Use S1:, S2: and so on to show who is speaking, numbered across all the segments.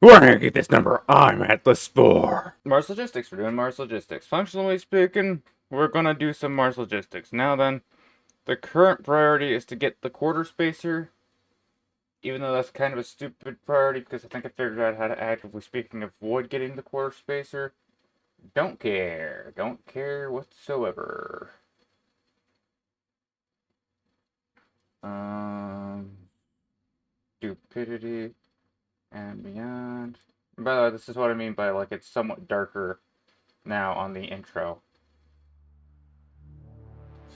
S1: We're gonna get this number. I'm at the spore. Mars Logistics. We're doing Mars Logistics. Functionally speaking, we're gonna do some Mars Logistics. Now then, the current priority is to get the quarter spacer. Even though that's kind of a stupid priority because I think I figured out how to actively speaking avoid getting the quarter spacer. Don't care. Don't care whatsoever. Um, Stupidity and beyond. By the way, this is what I mean by like it's somewhat darker now on the intro.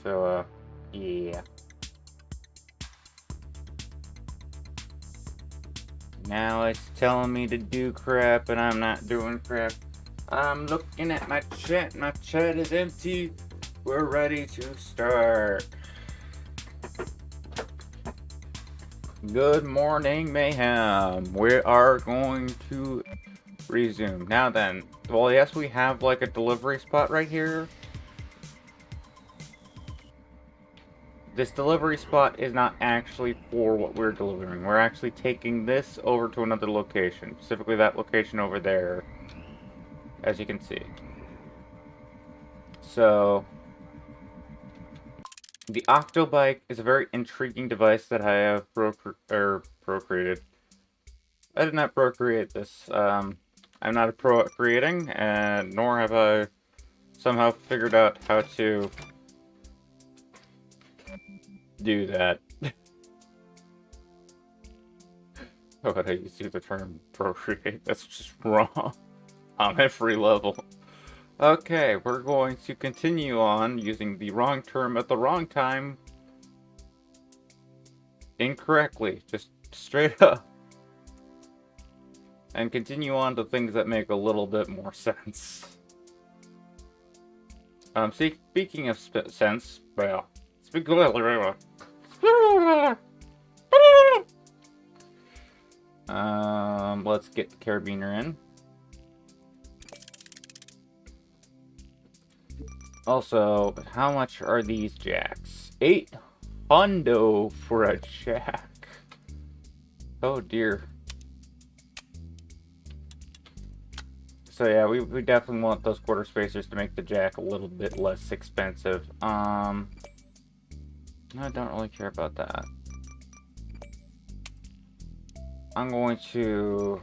S1: So, yeah. Now it's telling me to do crap and I'm not doing crap. I'm looking at my chat. My chat is empty. We're ready to start. Good morning, Mayhem. We are going to resume. Now then, well, yes, we have like a delivery spot right here. This delivery spot is not actually for what we're delivering. We're actually taking this over to another location, specifically that location over there, as you can see. So, the Octobike is a very intriguing device that I have procreated. I did not procreate this. I'm not a pro at creating, and nor have I somehow figured out how to do that. Oh, but I used the term procreate. That's just wrong on every level. Okay, we're going to continue on using the wrong term at the wrong time incorrectly, just straight up. And continue on to things that make a little bit more sense. Speaking of sense, well, let's get the carabiner in. Also, how much are these jacks? 8 hundo for a jack. Oh dear. So yeah, we definitely want those quarter spacers to make the jack a little bit less expensive. I don't really care about that. I'm going to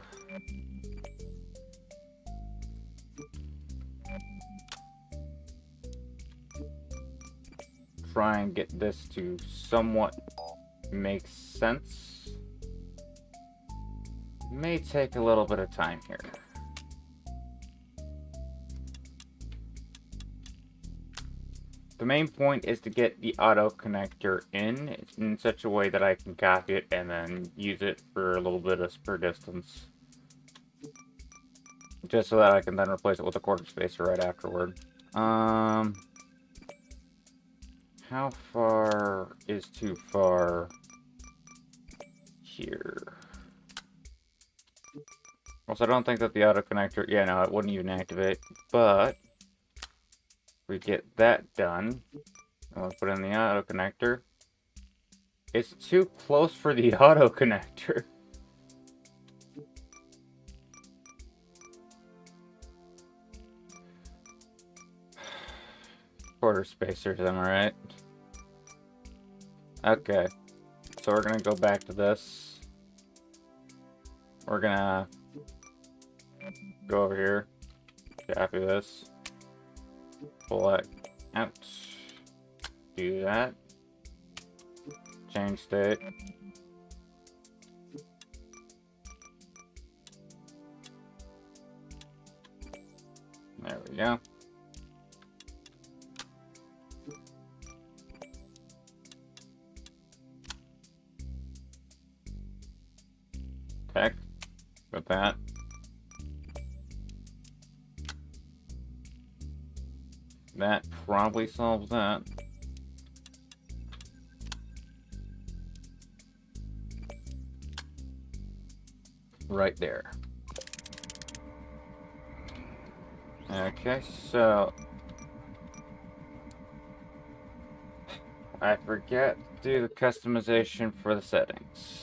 S1: try and get this to somewhat make sense. May take a little bit of time here. The main point is to get the auto connector in such a way that I can copy it and then use it for a little bit of spur distance. Just so that I can then replace it with a quarter spacer right afterward. How far is too far here? Also, I don't think that the auto connector, yeah, no, it wouldn't even activate, but we get that done. And we'll put in the auto connector. It's too close for the auto connector. Quarter spacers, am I right? Okay. So we're gonna go back to this. We're gonna go over here. Copy this. Pull that out. Do that. Change state. There we go. Tech. With that. That probably solves that. Right there. Okay, so I forget to do the customization for the settings.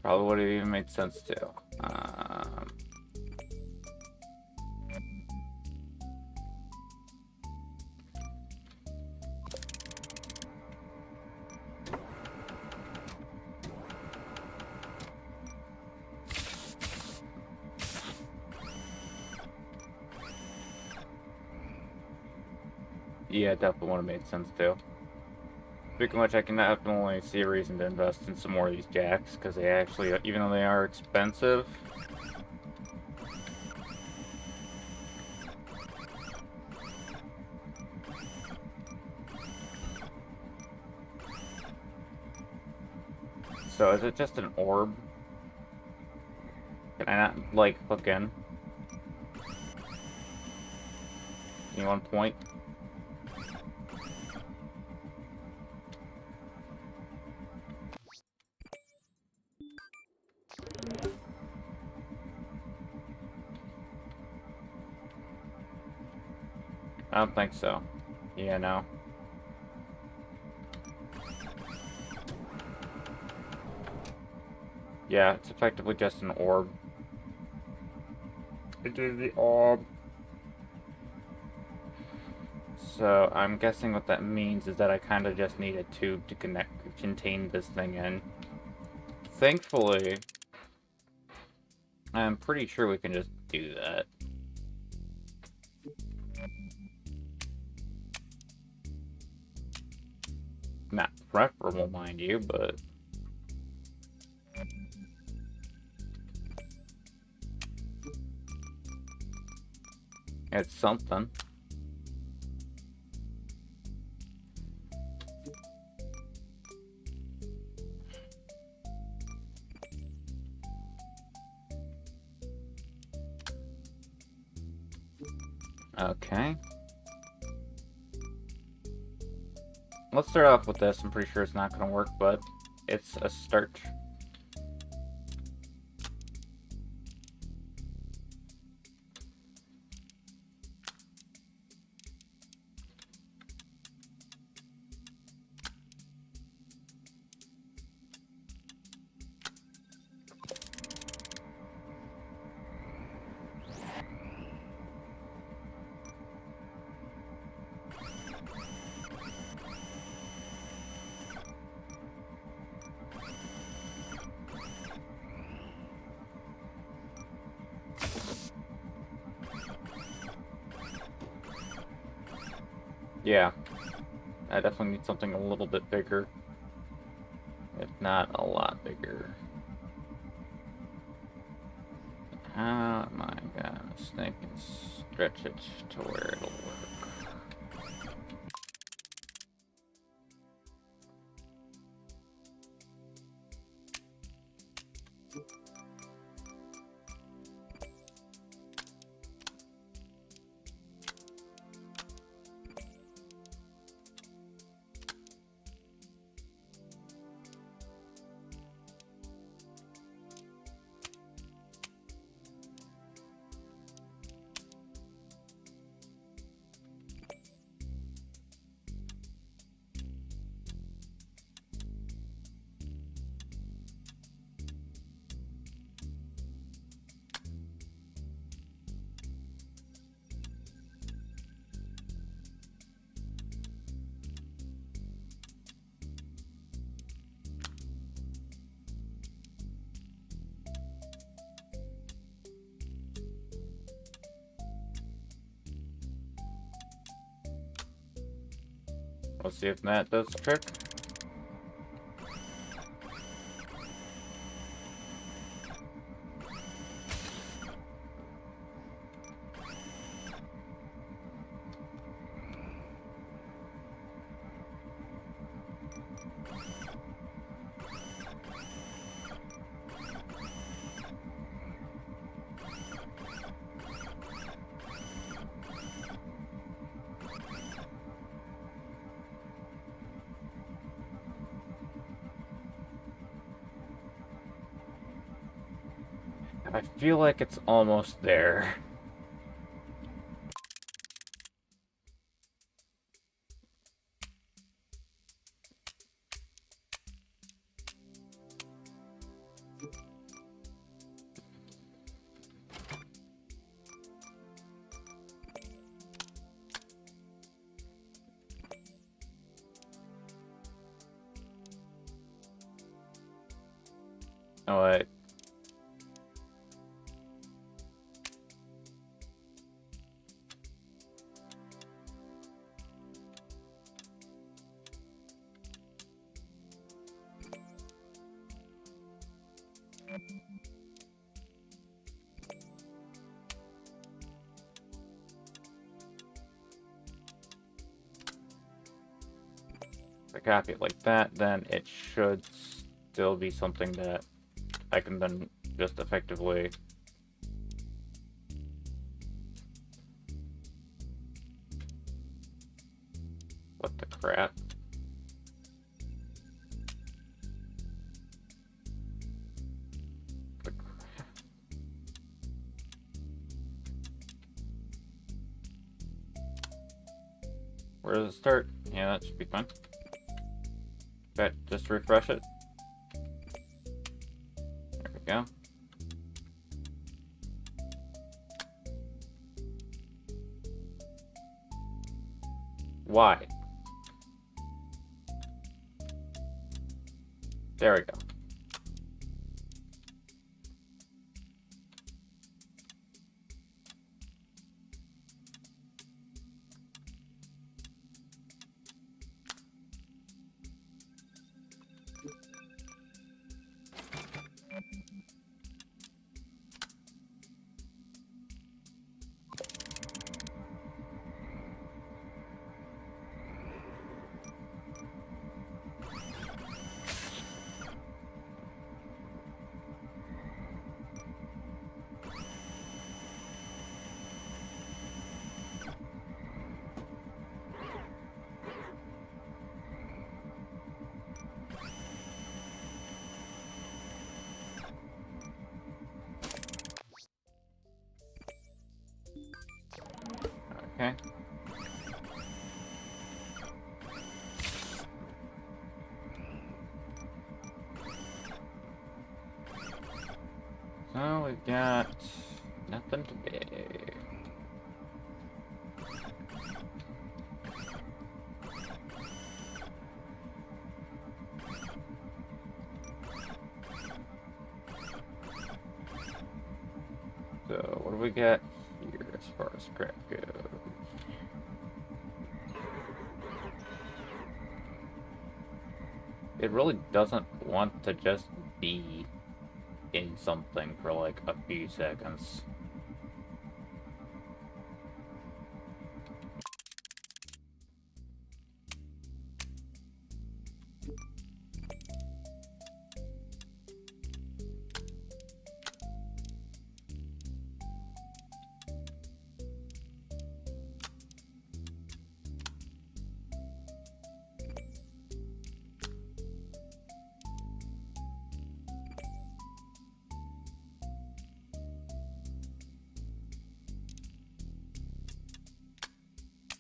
S1: Probably would have even made sense too. Yeah, definitely would have made sense too. Speaking of which, I can definitely see a reason to invest in some more of these jacks, because they actually, even though they are expensive, so is it just an orb? Can I not, like, hook in? Anyone point? I don't think so. Yeah, no. Yeah, it's effectively just an orb. It is the orb. So I'm guessing what that means is that I kind of just need a tube to contain this thing in. Thankfully, I'm pretty sure we can just do that. Not preferable, mind you, but it's something. Okay. Let's start off with this. I'm pretty sure it's not going to work, but it's a start. Yeah, I definitely need something a little bit bigger, if not a lot bigger. How am I gonna snake and stretch it to where it'll work? Let's see if that does the trick. I feel like it's almost there. Oh, wait. If I copy it like that, then it should still be something that I can then just effectively... What the crap? Where does it start? Yeah, that should be fine. Okay, just refresh it. There we go. Why? There we go. Okay. So we've got nothing today. So what do we got here as far as scrap goes? It really doesn't want to just be in something for like a few seconds.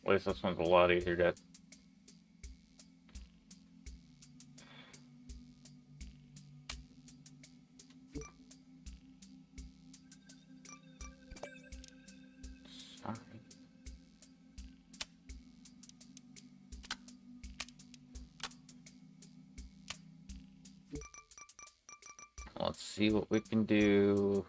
S1: At least this one's a lot easier to... Sorry. Let's see what we can do.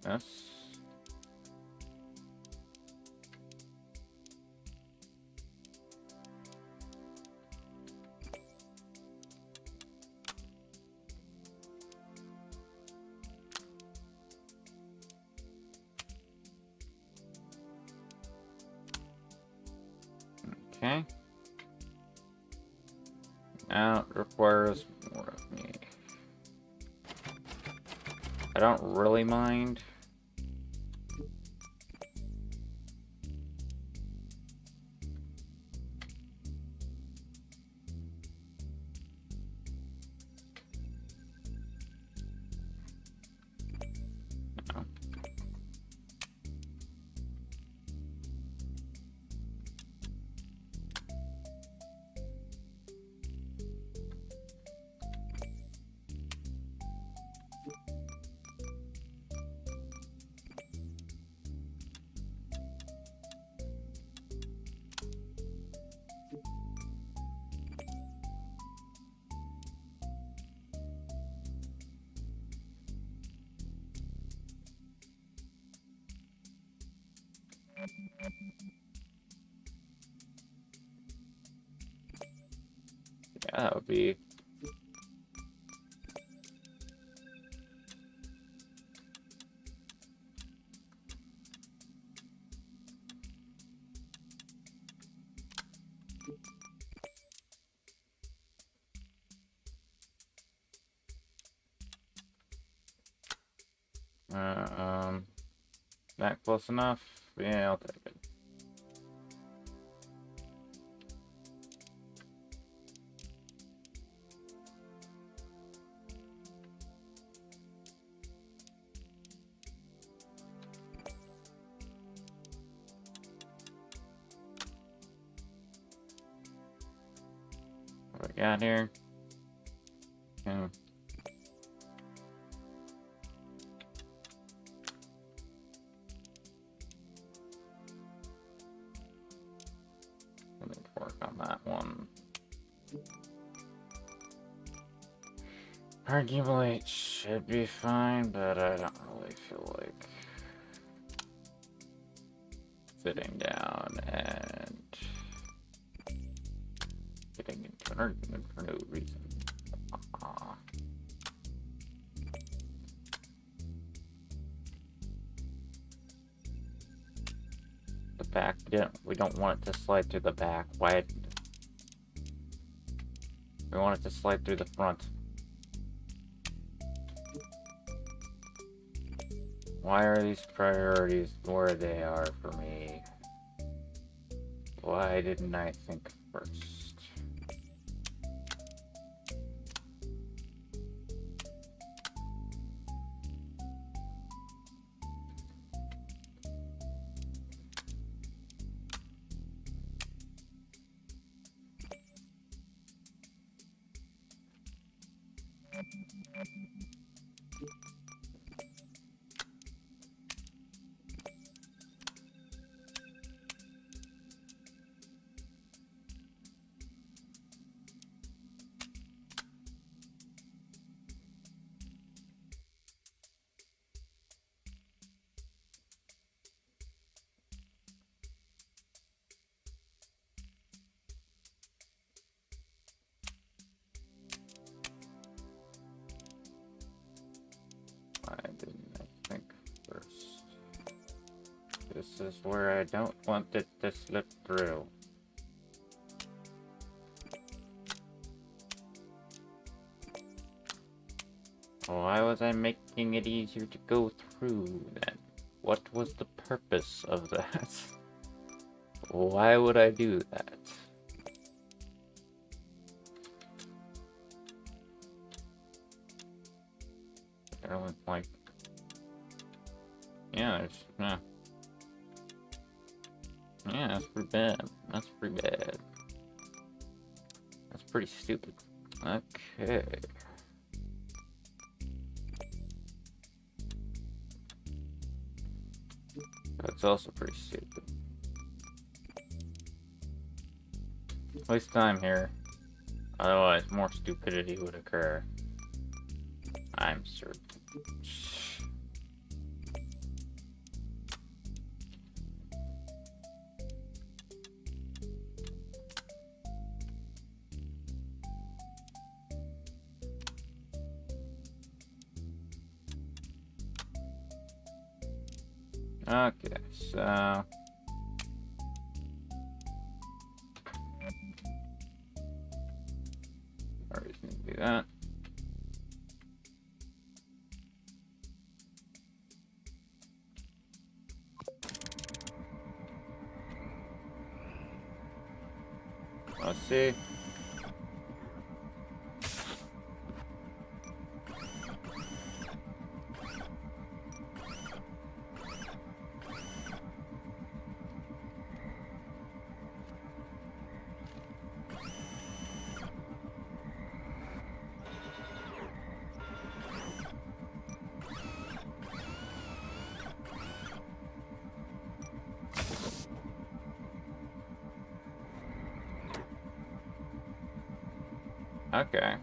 S1: Yes. Okay. Now it requires more of me. I don't really mind. No. Yeah, that would be... That close enough? Yeah, I'll take it. What we got here? Okay. Let me work on that one. Arguably, it should be fine, but I don't really feel like sitting down and getting into an argument for no reason. The back, we don't want it to slide through the back. Why? We want it to slide through the front. Why are these priorities where they are for me? Why didn't I think first? Why didn't I think first? This is where I don't want it to slip through. Why was I making it easier to go through then? What was the purpose of that? Why would I do that? Everyone's like, yeah, there's, yeah, that's pretty bad. That's pretty bad. That's pretty stupid. Okay. That's also pretty stupid. At least I'm here. Otherwise, more stupidity would occur. I'm certain. Okay, so I just need to do that. Let's see. Okay.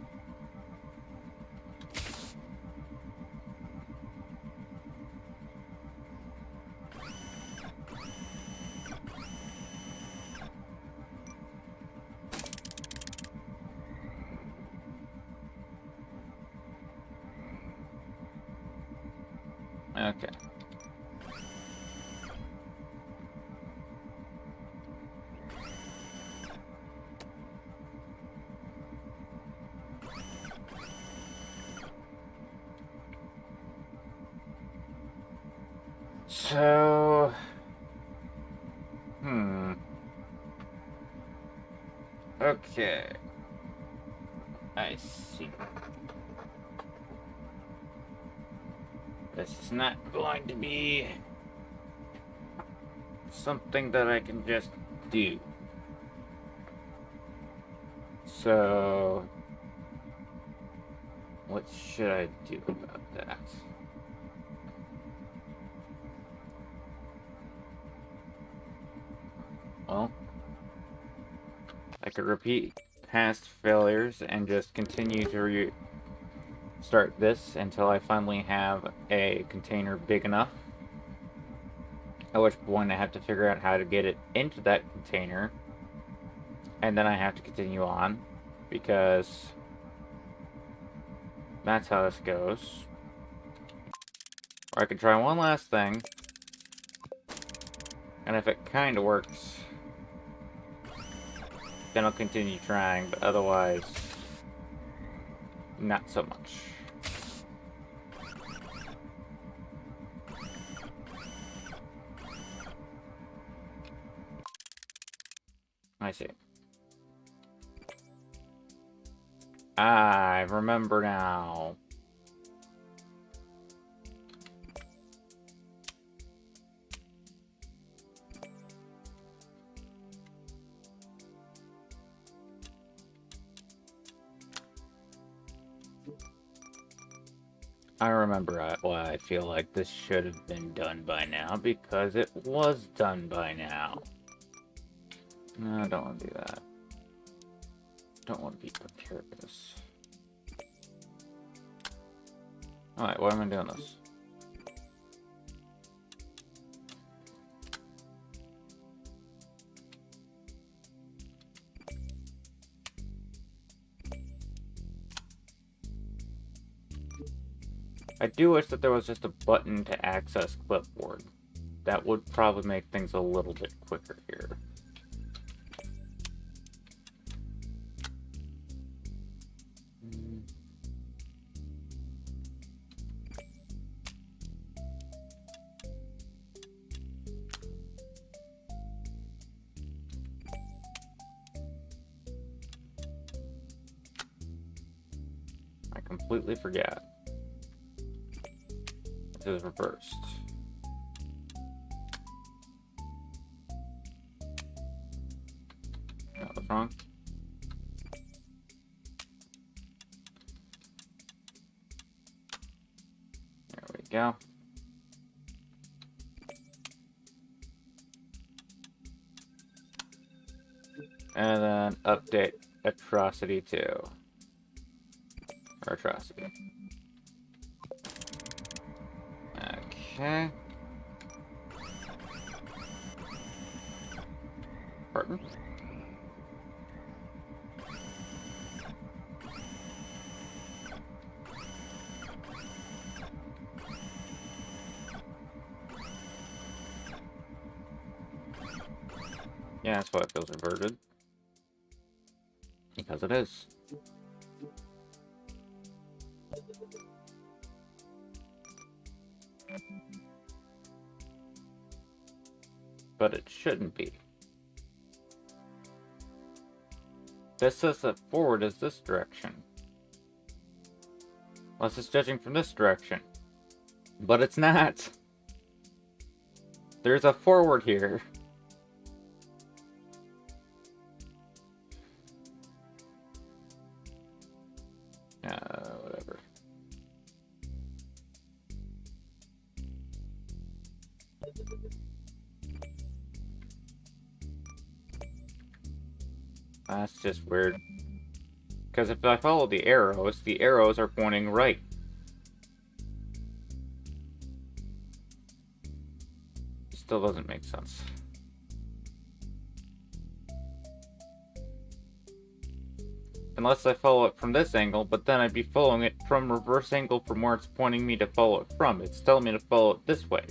S1: Okay. So... Okay. I see. This is not going to be something that I can just do. So, what should I do about that? Well, I could repeat past failures and just continue to start this until I finally have a container big enough. At which point I have to figure out how to get it into that container. And then I have to continue on, because that's how this goes. Or I could try one last thing, and if it kinda works, then I'll continue trying, but otherwise, not so much. I see. I remember now. I remember why I feel like this should have been done by now, because it was done by now. No, I don't want to do that. Don't want to be prepared for this. Alright, why am I doing this? I do wish that there was just a button to access clipboard. That would probably make things a little bit quicker here. I completely forgot. This is reversed. That was wrong. There we go. And then update atrocity 2. Or atrocity. Okay. Pardon? Yeah, that's why it feels reverted. Because it is. But it shouldn't be. This says that forward is this direction. Unless it's judging from this direction. But it's not. There's a forward here. Whatever. That's just weird. Because if I follow the arrows are pointing right. Still doesn't make sense. unless I follow it from this angle, but then I'd be following it from reverse angle from where it's pointing me to follow it from. It's telling me to follow it this way,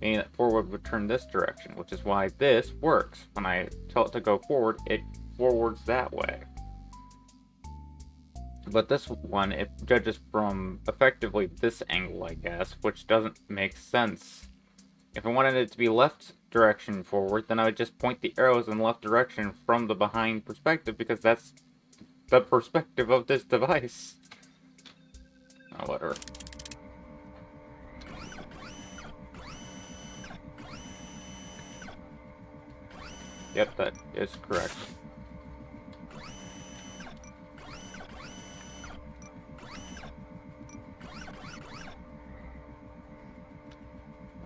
S1: meaning that forward would turn this direction, which is why this works. When I tell it to go forward, it forwards that way. But this one, it judges from effectively this angle, I guess, which doesn't make sense. If I wanted it to be left direction forward, then I would just point the arrows in the left direction from the behind perspective, because that's the perspective of this device. Oh, whatever. Yep, that is correct.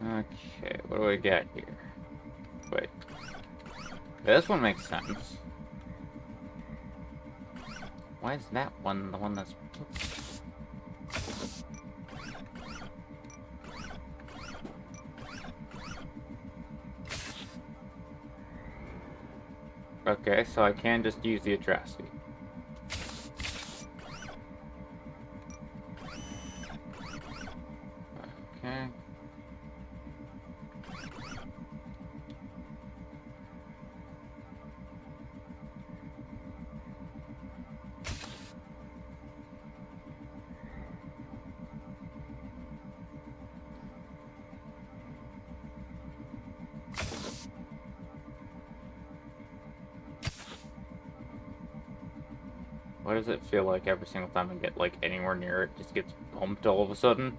S1: Okay, what do we got here? Wait. This one makes sense. Why is that one the one that's... Okay, so I can just use the atrocity. Okay. Why does it feel like every single time I get, like, anywhere near it, just gets bumped all of a sudden?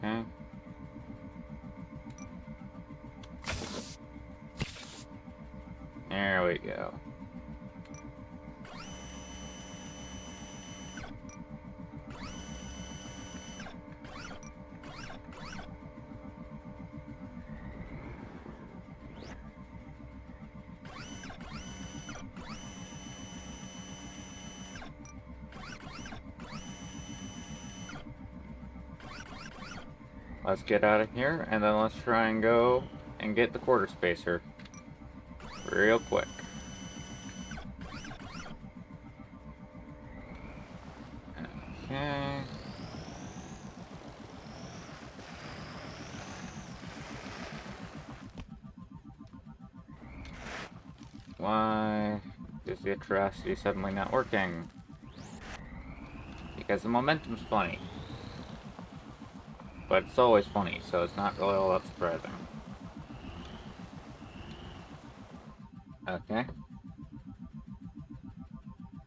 S1: Okay. There we go. Let's get out of here, and then let's try and go and get the quarter spacer real quick. Okay. Why is the atrocity suddenly not working? Because the momentum's funny. But it's always funny, so it's not really all that surprising. Okay.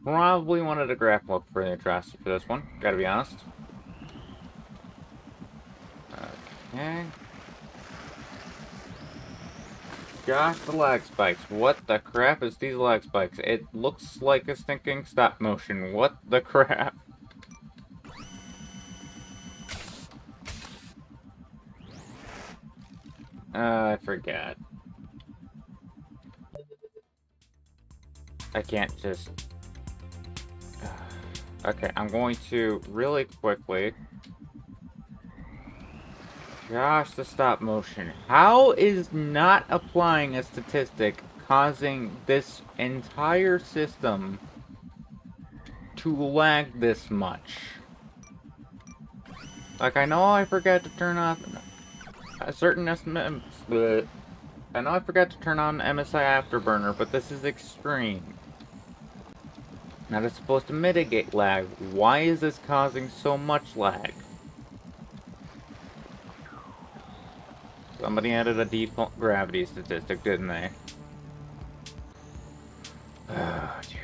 S1: Probably wanted a grapple up for the atrocity for this one, gotta be honest. Okay. Gosh, the lag spikes. What the crap is these lag spikes? It looks like a stinking stop motion. What the crap? I forgot. I can't just... Okay, I'm going to really quickly... Gosh, the stop motion. How is not applying a statistic causing this entire system to lag this much? Like, I know I forgot to turn off a certain SMM... I know I forgot to turn on MSI Afterburner, but this is extreme. Now it's supposed to mitigate lag. Why is this causing so much lag? Somebody added a default gravity statistic, didn't they? Oh, dear.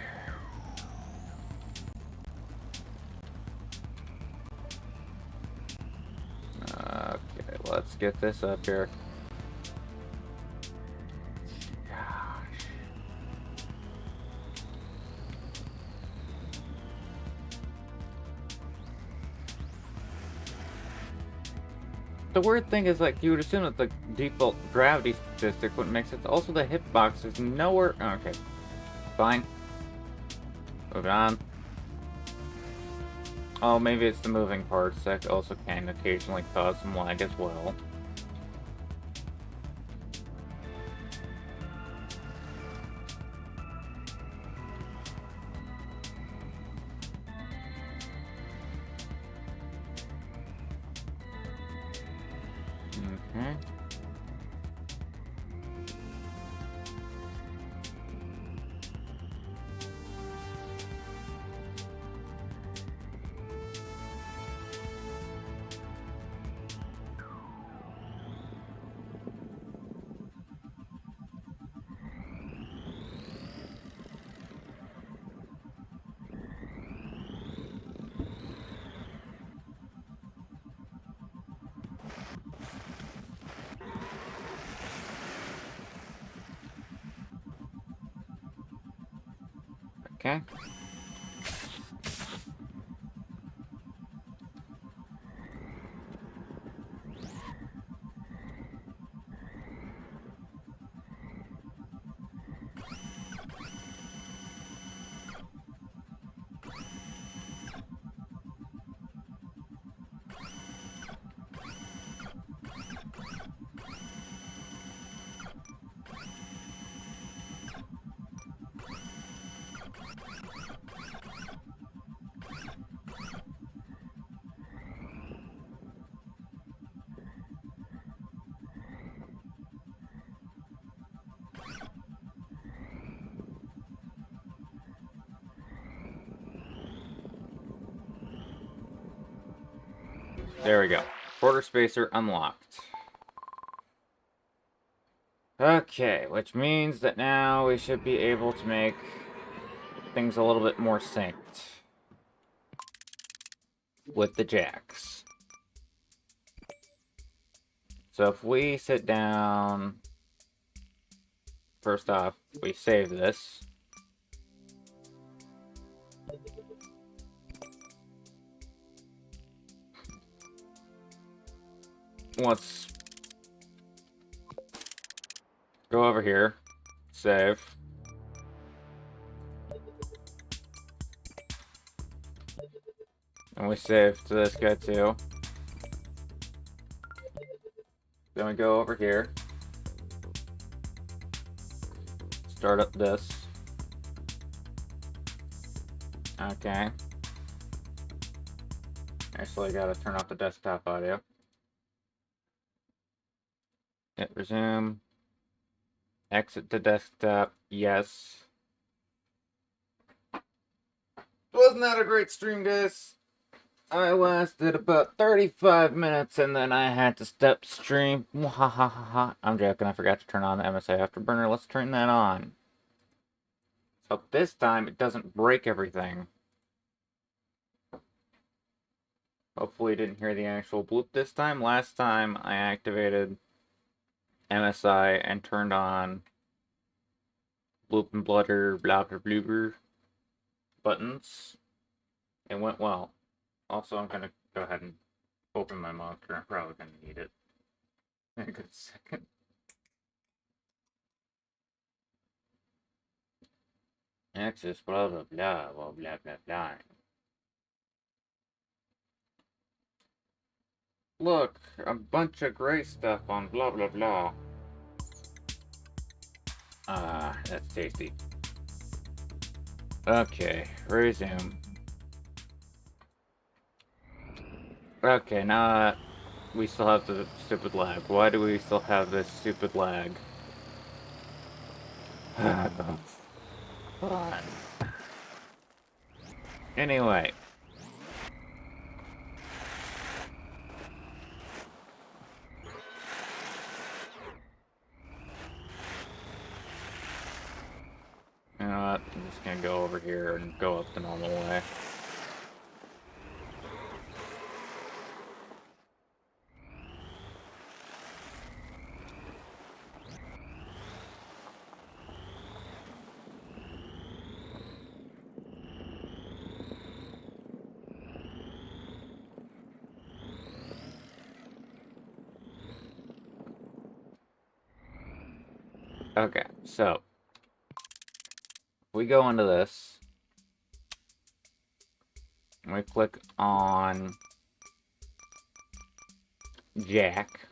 S1: Okay, let's get this up here. Gosh. The weird thing is, like, you would assume that the default gravity statistic wouldn't make sense. Also, the hitbox is nowhere... Okay. Fine. Moving on. Oh, maybe it's the moving parts that also can occasionally cause some lag as well. Okay. Okay. There we go. Quarter spacer unlocked. Okay, which means that now we should be able to make things a little bit more synced with the jacks. So if we sit down, first off, we save this. Let's go over here, save. And we save to this guy too. Then we go over here. Start up this. Okay. Actually, I gotta turn off the desktop audio. Hit resume. Exit the desktop. Yes. Wasn't that a great stream, guys? I lasted about 35 minutes and then I had to stop stream. I'm joking, I forgot to turn on the MSI Afterburner. Let's turn that on. So this time it doesn't break everything. Hopefully you didn't hear the actual bloop this time. Last time I activated MSI and turned on bloop and blutter, blah blah bloober buttons. It went well. Also, I'm gonna go ahead and open my monitor. I'm probably gonna need it in a good second. Access blah blah blah blah blah blah blah. Look, a bunch of gray stuff on blah blah blah. Ah, that's tasty. Okay, resume. Okay, now we still have the stupid lag. Why do we still have this stupid lag? Hold on. Anyway. You know what? I'm just gonna go over here and go up the normal way. Okay, so we go into this. And we click on Jack.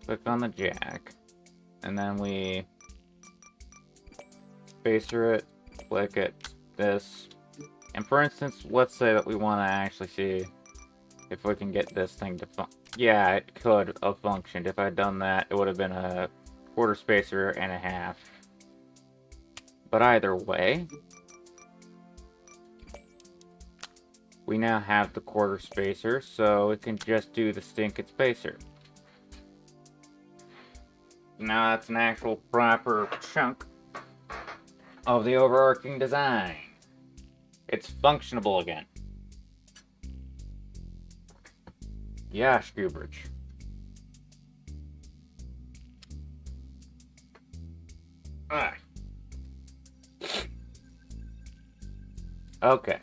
S1: Click on the jack. And then we spacer it click it, this. And for instance, let's say that we want to actually see if we can get this thing to function. Yeah, it could have functioned. If I'd done that, it would have been a quarter spacer and a half. But either way, we now have the quarter spacer, so we can just do the stinking spacer. Now that's an actual proper chunk of the overarching design. It's functionable again. Yeah, Scoobridge. Ah. Okay.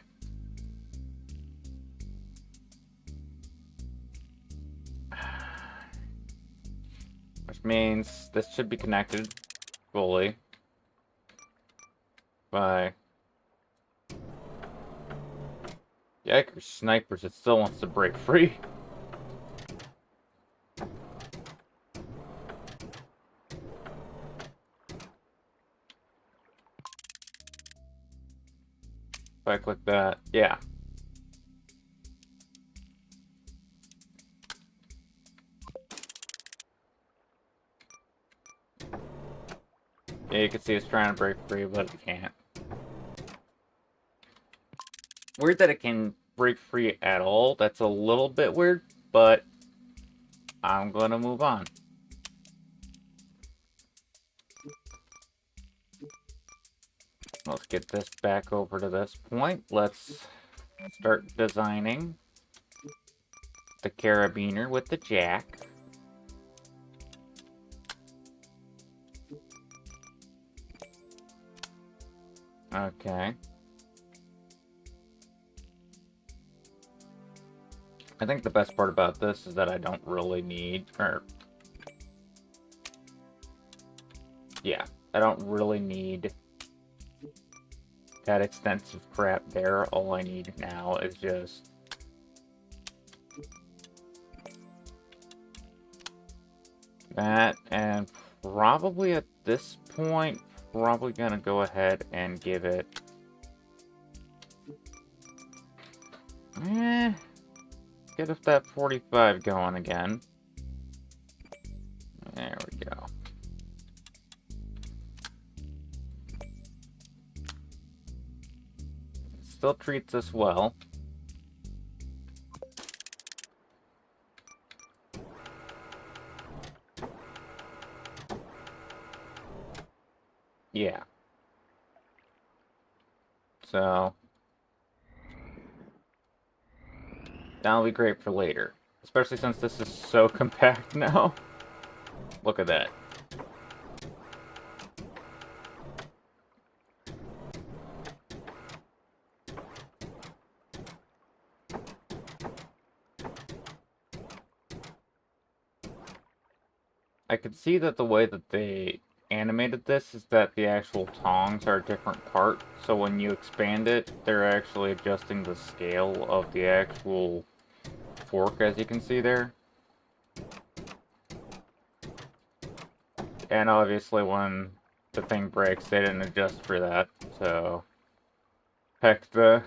S1: Which means this should be connected fully by... Yikers, snipers, it still wants to break free. If I click that, yeah. Yeah, you can see it's trying to break free, but it can't. Weird that it can break free at all. That's a little bit weird, but I'm gonna move on. Let's get this back over to this point. Let's start designing the carabiner with the jack. Okay. I think the best part about this is that I don't really need, yeah, I don't really need that extensive crap there. All I need now is just that, and probably at this point, probably gonna go ahead and give it... Get us that 45 going again. There we go. Still treats us well. Yeah. So that'll be great for later. Especially since this is so compact now. Look at that. I could see that the way that they animated this is that the actual tongs are a different part. So when you expand it, they're actually adjusting the scale of the actual fork, as you can see there. And obviously when the thing breaks, they didn't adjust for that. So, heck, the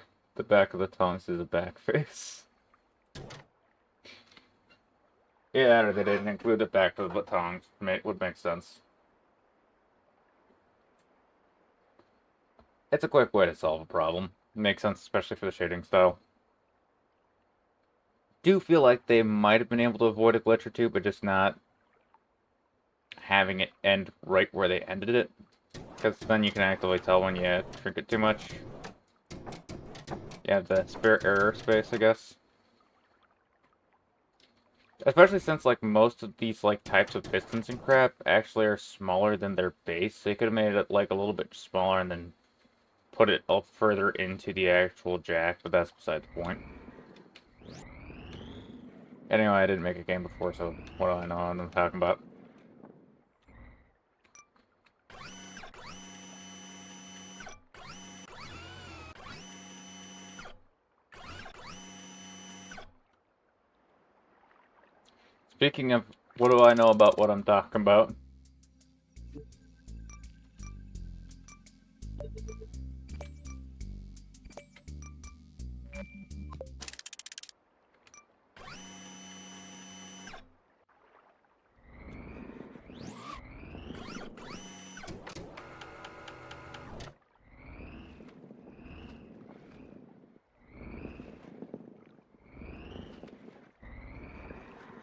S1: back of the tongs is a back face. Yeah, or they didn't include the back of the tongs. Would make sense. It's a quick way to solve a problem. Makes sense, especially for the shading style. Do feel like they might have been able to avoid a glitch or two, but just not having it end right where they ended it. Because then you can actively tell when you shrink it too much. You have the spare error space, I guess. Especially since, like, most of these, like, types of pistons and crap actually are smaller than their base. They could have made it, like, a little bit smaller and then put it up further into the actual jack, but that's beside the point. Anyway, I didn't make a game before, so what do I know what I'm talking about? Speaking of, what do I know about what I'm talking about?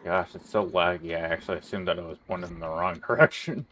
S1: gosh, it's so laggy. I actually assumed that I was pointed in the wrong direction.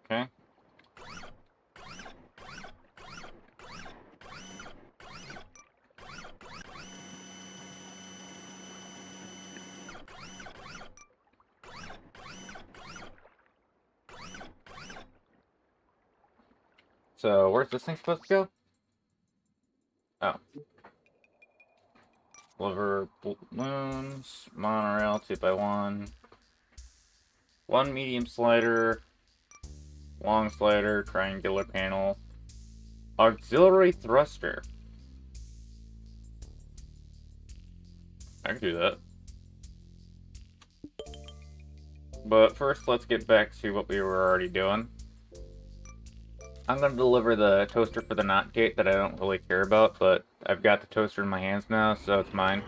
S1: Okay. So, where's this thing supposed to go? Oh. Liver balloons, monorail, 2x1. One medium slider, long slider, triangular panel. Auxiliary thruster. I can do that. But first, let's get back to what we were already doing. I'm going to deliver the toaster for the knot gate that I don't really care about, but I've got the toaster in my hands now, so it's mine.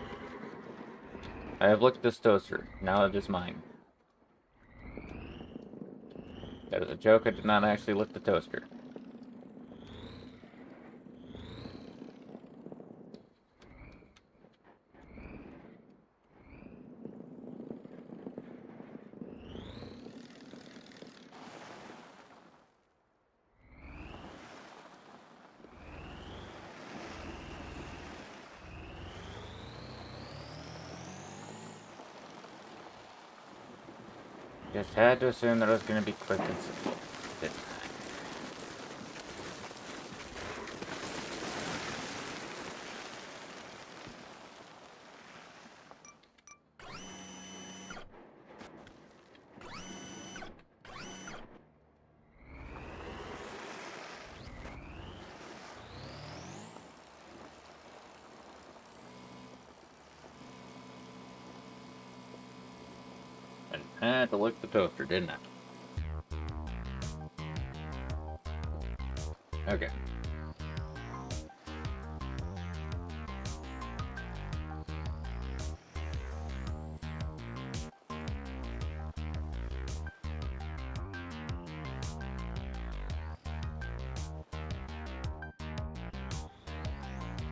S1: I have licked this toaster. Now it is mine. That is a joke. I did not actually lick the toaster. Just had to assume that it was going to be quick and simple. Didn't I had to lick the toaster, didn't I? Okay.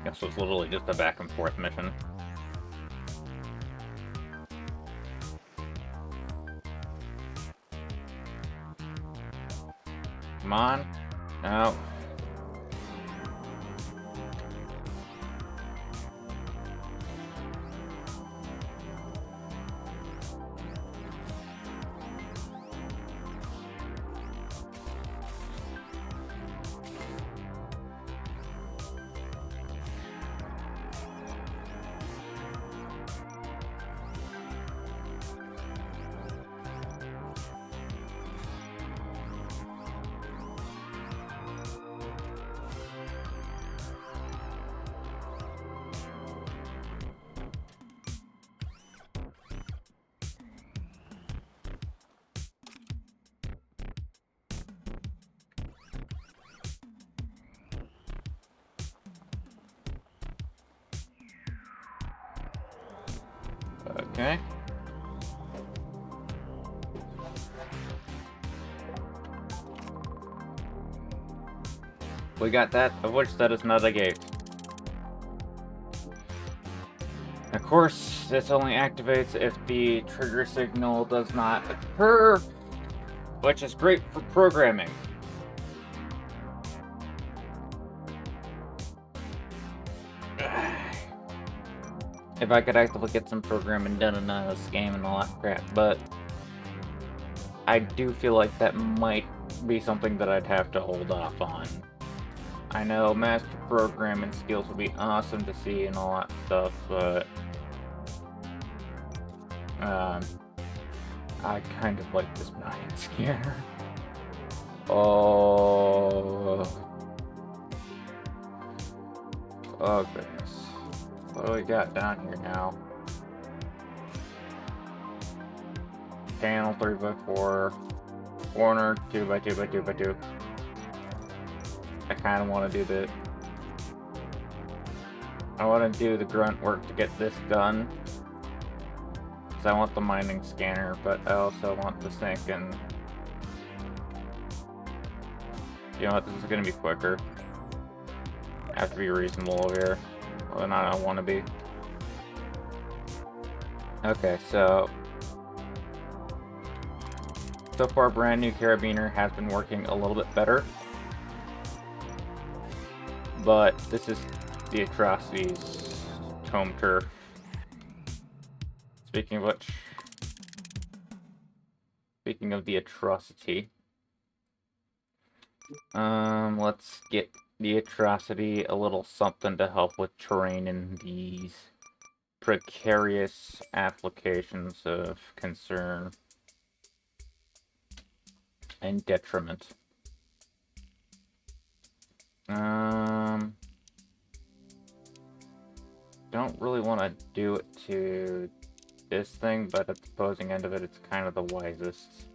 S1: Guess it was literally just a back and forth mission. Come on. No. Okay. We got that, of which that is not a gate. Of course, this only activates if the trigger signal does not occur, which is great for programming. if I could actively get some programming done in this game and all that crap, but I do feel like that might be something that I'd have to hold off on. I know master programming skills would be awesome to see and all that stuff, but I kind of like this giant scanner. Oh goodness. What do we got down here now? Panel 3x4, corner 2x2x2x2. I kind of want to do the. I want to do the grunt work to get this done. Because I want the mining scanner, but I also want the sink and. You know what? This is going to be quicker. I have to be reasonable over here. Well, not I don't want to be. Okay, so far, brand new carabiner has been working a little bit better. But this is the Atrocity's home turf. Speaking of which, speaking of the Atrocity, let's get the Atrocity a little something to help with terrain in these precarious applications of concern and detriment. Don't really want to do it to this thing, but at the opposing end of it, it's kind of the wisest.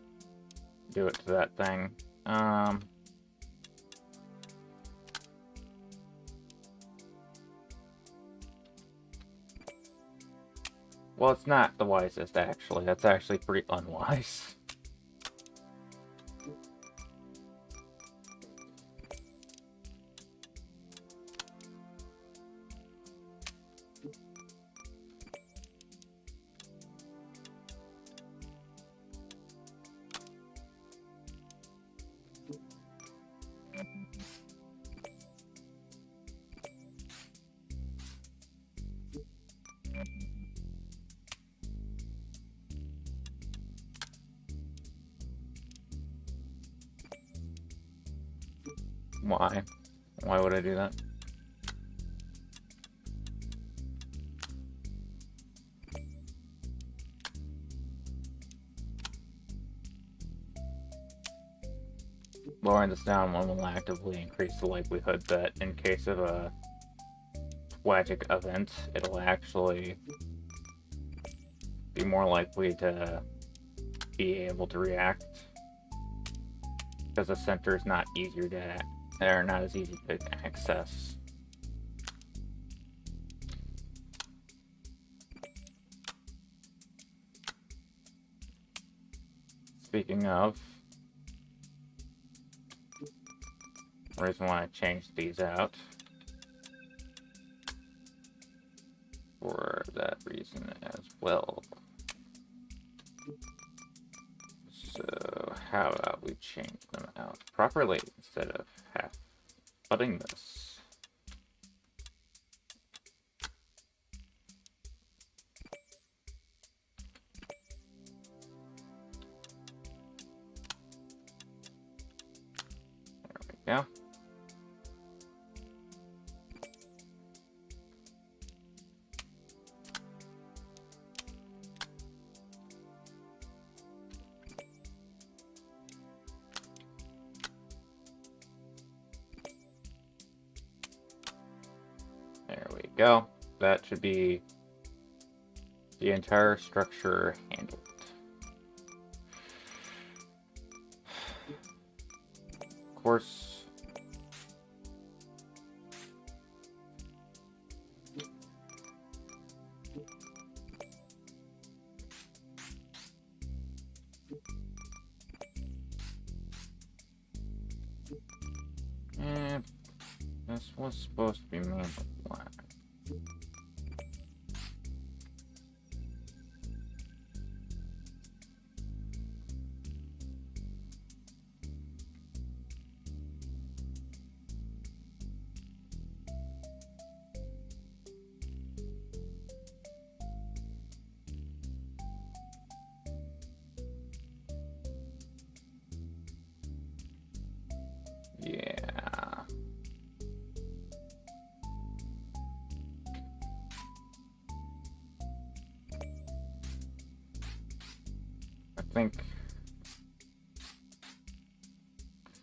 S1: Do it to that thing. Well, it's not the wisest, actually. That's actually pretty unwise. Why? Why would I do that? Lowering this down one will actively increase the likelihood that in case of a tragic event, it'll actually be more likely to be able to react. Because the center is not easier to, or not as easy to access. Speaking of, the reason why I changed these out, for that reason as well. So how about we change them out properly instead of half-butting this? There we go. There we go. That should be the entire structure handled. Of course, this was supposed to be made of black.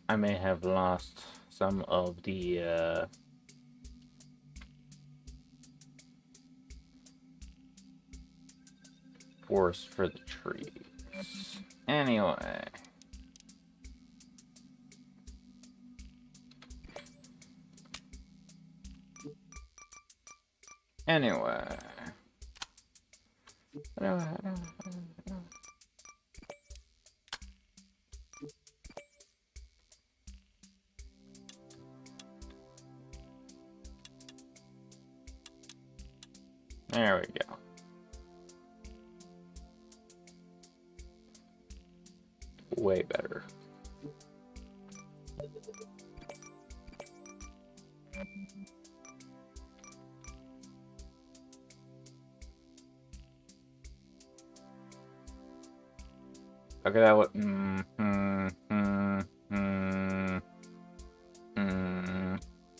S1: I may have lost some of the force for the trees. Anyway. Anyway. There we go. Way better. Okay, that would.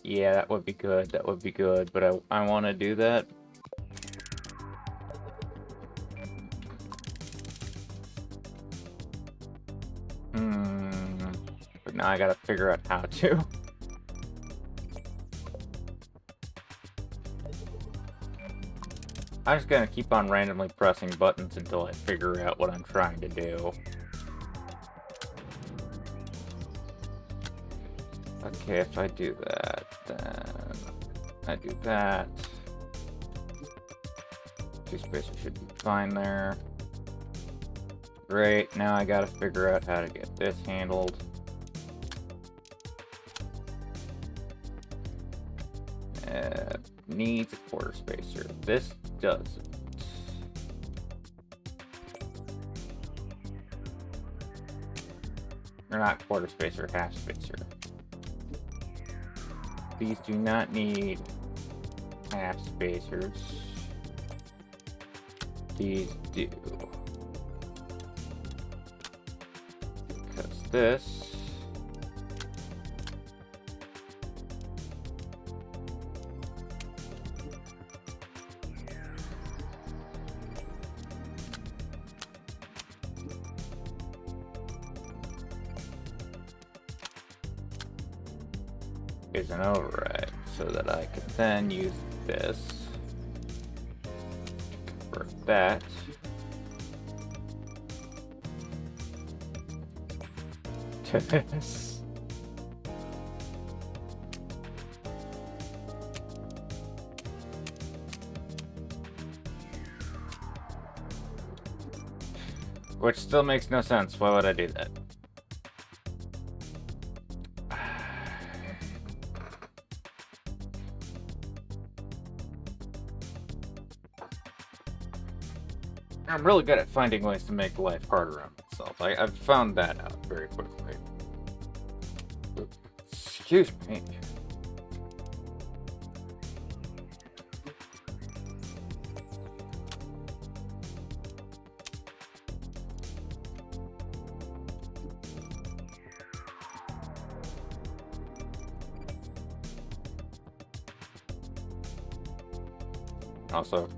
S1: Yeah, that would be good. That would be good. But I want to do that. But now I gotta figure out how to. I'm just gonna keep on randomly pressing buttons until I figure out what I'm trying to do. Okay, if I do that, then I do that. Two spacers should be fine there. Great, now I gotta figure out how to get this handled. Needs a quarter spacer. This doesn't. Or not quarter spacer, half spacer. These do not need half spacers. These do. Because this is an override, so that I can then use this, convert that to this. Which still makes no sense. Why would I do that? I'm really good at finding ways to make life harder on myself. I've found that out very quickly. Excuse me. Also,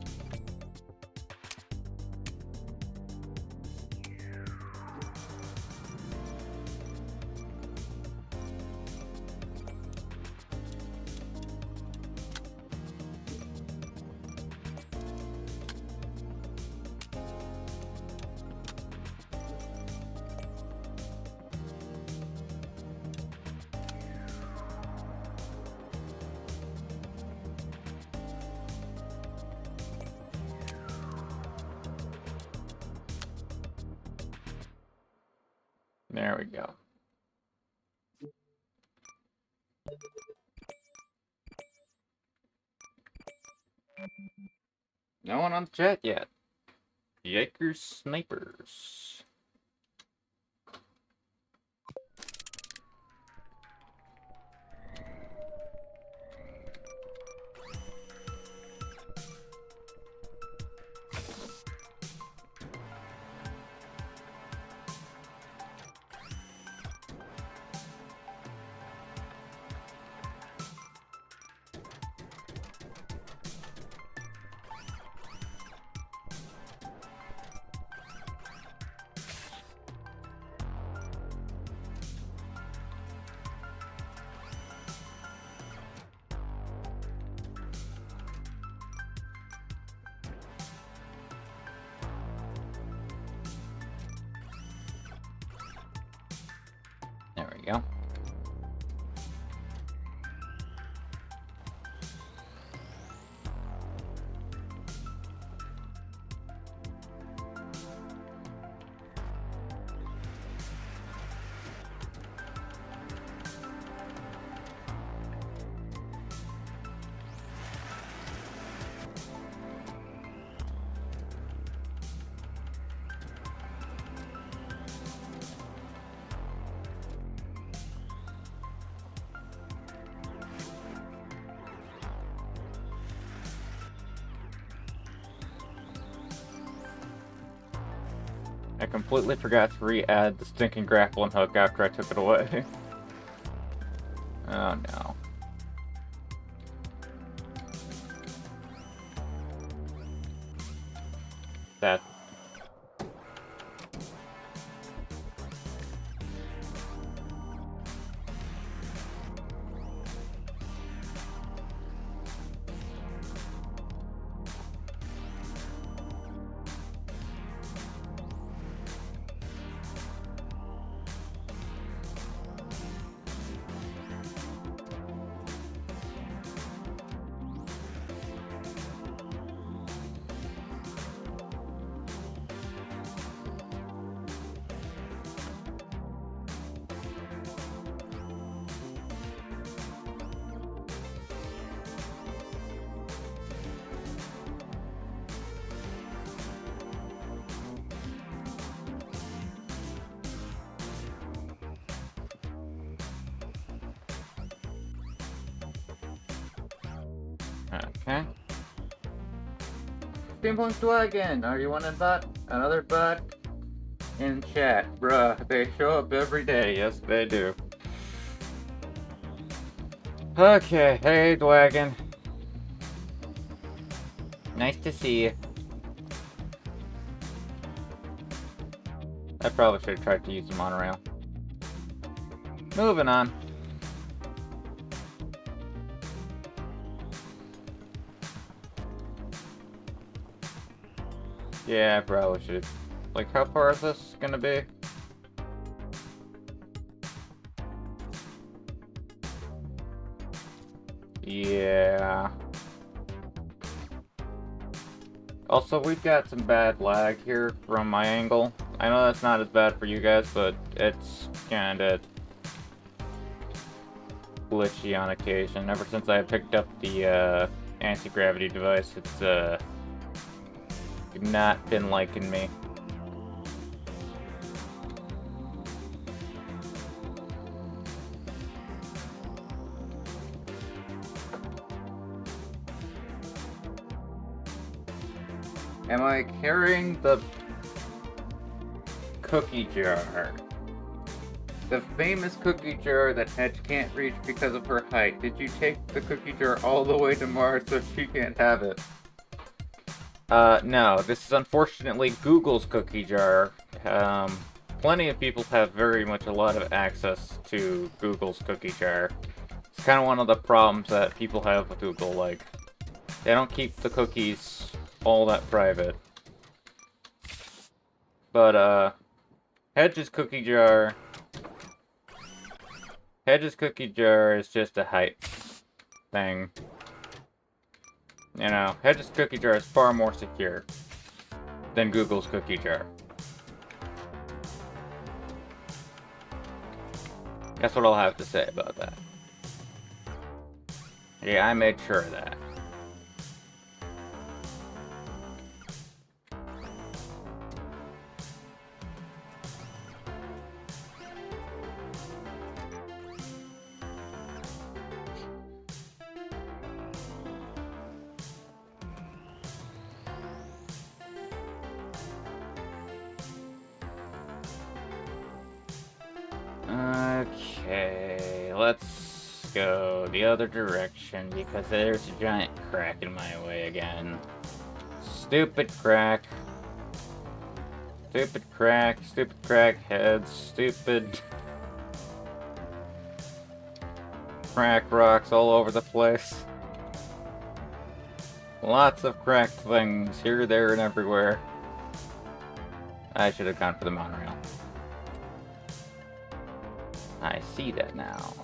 S1: there we go. No one on the chat yet. Yikers snipers. go. I completely forgot to re-add the stinking grappling hook after I took it away. Oh no. That... Okay. Steampunk Dragon, are you wanting bot? Another bot? In chat. Bruh, they show up every day. Yes, they do. Okay, hey Dwagon. Nice to see you. I probably should have tried to use the monorail. Moving on. Yeah, I probably should. Like, how far is this gonna be? Yeah. Also, we've got some bad lag here from my angle. I know that's not as bad for you guys, but it's kinda glitchy on occasion. Ever since I picked up the anti-gravity device, it's not been liking me. Am I carrying the cookie jar? The famous cookie jar that Hedge can't reach because of her height. Did you take the cookie jar all the way to Mars so she can't have it? No. This is unfortunately Google's cookie jar. Plenty of people have very much a lot of access to Google's cookie jar. It's kind of one of the problems that people have with Google, like, they don't keep the cookies all that private. But, Hedge's cookie jar is just a height thing. You know, Hedge's cookie jar is far more secure than Google's cookie jar. That's what I'll have to say about that. Yeah, I made sure of that. Okay, let's go the other direction because there's a giant crack in my way again. Stupid crack. Stupid crack, stupid crackheads, stupid crack rocks all over the place. Lots of cracked things here, there, and everywhere. I should have gone for the monorail. I see that now.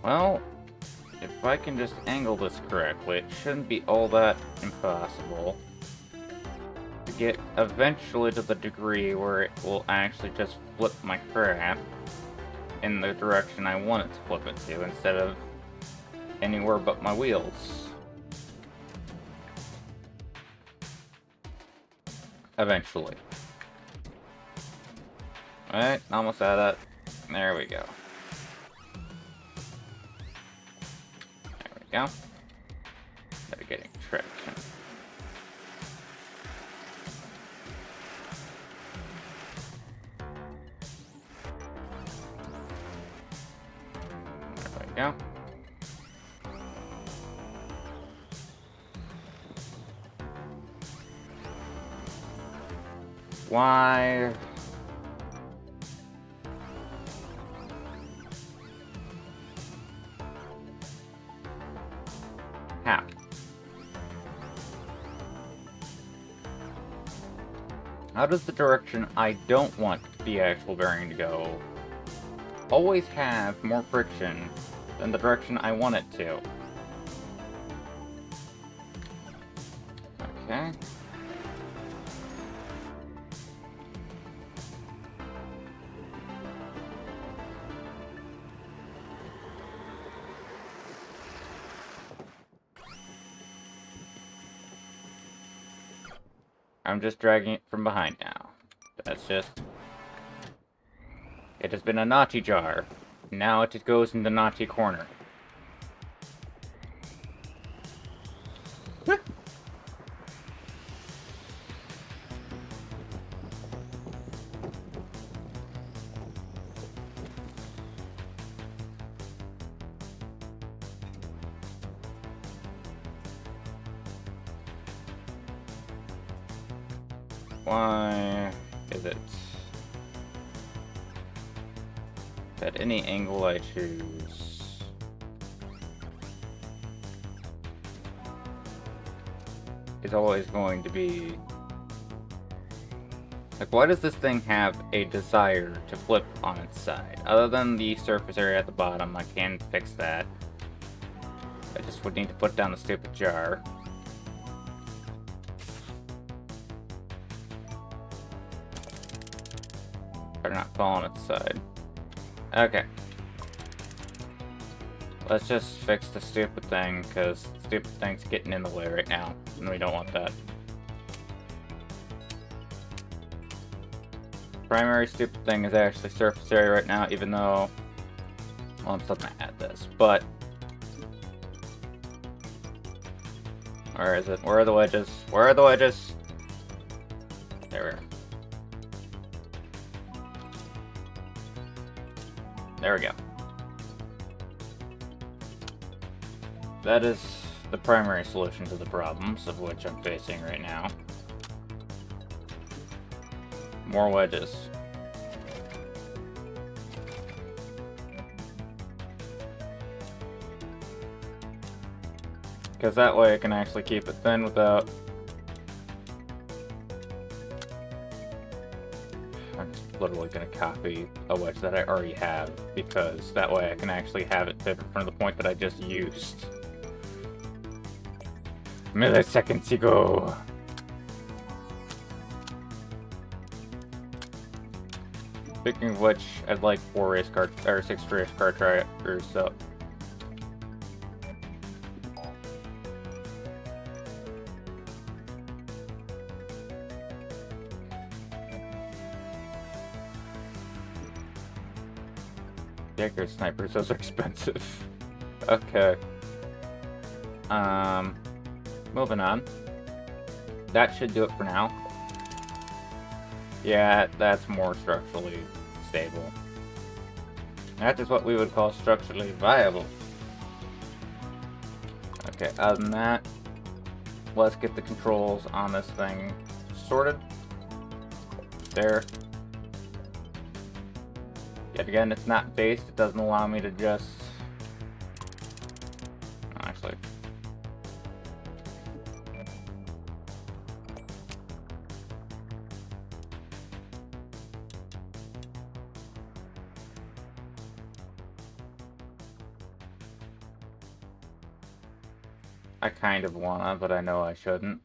S1: Well, if I can just angle this correctly, it shouldn't be all that impossible to get eventually to the degree where it will actually just flip my crap in the direction I want it to flip it to, instead of anywhere but my wheels. Eventually. Alright, almost had that. There we go. There we go. Better getting traction. There we go. Why? How? How does the direction I don't want the actual bearing to go always have more friction than the direction I want it to? Okay. I'm just dragging it from behind now. That's just... It has been a naughty jar. Now it goes in the naughty corner. Why is it at any angle I choose, is always going to be... Like, why does this thing have a desire to flip on its side? Other than the surface area at the bottom, I can fix that. I just would need to put down the stupid jar. Better not fall on its side. Okay. Let's just fix the stupid thing, because the stupid thing's getting in the way right now, and we don't want that. Primary stupid thing is actually surface area right now, even though... Well, I'm still gonna add this, but... Where is it? Where are the wedges? Where are the wedges? There we are. There we go. That is the primary solution to the problems of which I'm facing right now. More wedges. Because that way I can actually keep it thin without... I'm just literally going to copy a wedge that I already have, because that way I can actually have it pivot from the point that I just used. Milliseconds ago. Speaking of which, I'd like 4 race car, or 6 race car drivers up. Jaeger snipers, those are expensive. Okay. Moving on. That should do it for now. Yeah, that's more structurally stable. That is what we would call structurally viable. Okay, other than that, let's get the controls on this thing sorted. There. Yet again, it's not based. It doesn't allow me to just... Actually... I kind of wanna, but I know I shouldn't.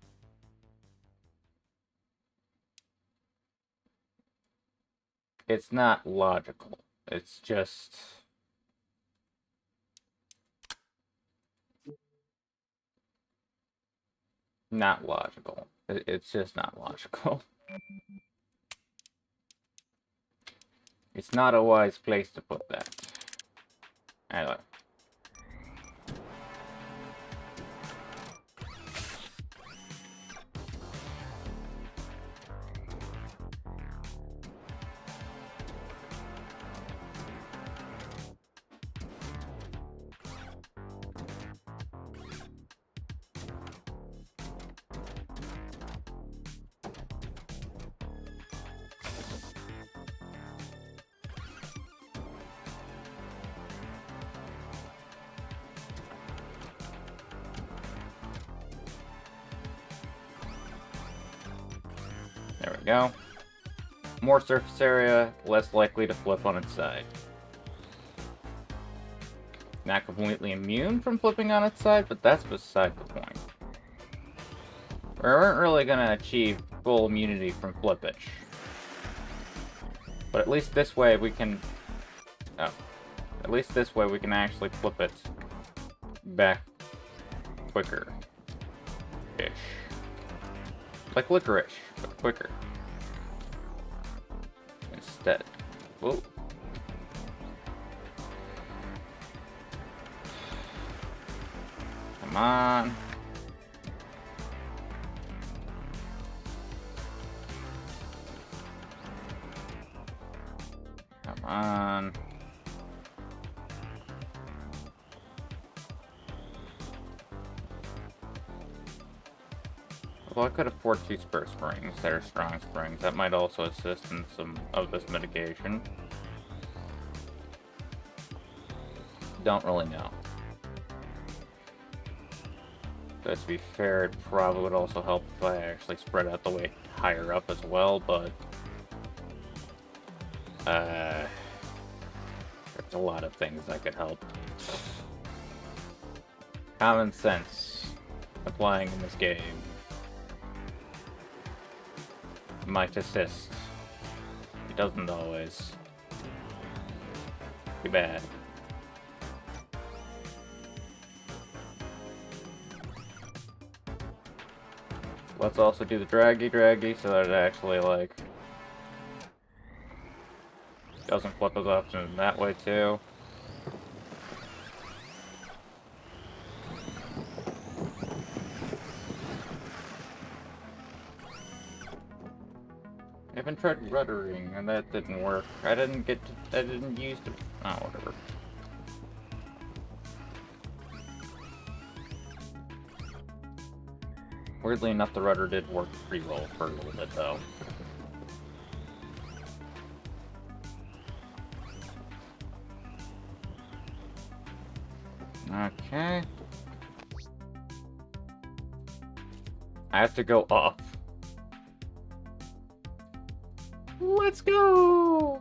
S1: It's not logical. It's just... not logical. It's just not logical. It's not a wise place to put that. Anyway. There we go. More surface area, less likely to flip on its side. Not completely immune from flipping on its side, but that's beside the point. We aren't really going to achieve full immunity from flippage. But at least this way we can... Oh. At least this way we can actually flip it back quicker. Ish. Like licorice, but quicker. Instead. Whoa. Come on. Come on. Well, I could afford 2 spur springs that are strong springs. That might also assist in some of this mitigation. Don't really know. But to be fair, it probably would also help if I actually spread out the weight higher up as well, but... there's a lot of things that could help. Common sense applying in this game might assist. It doesn't always. Too bad. Let's also do the draggy so that it actually, like, doesn't flip as often that way, too. I haven't tried ruddering, and that didn't work. I didn't use the... oh, whatever. Weirdly enough, the rudder did work pre-roll for a little bit, though. Okay. I have to go up. Let's go!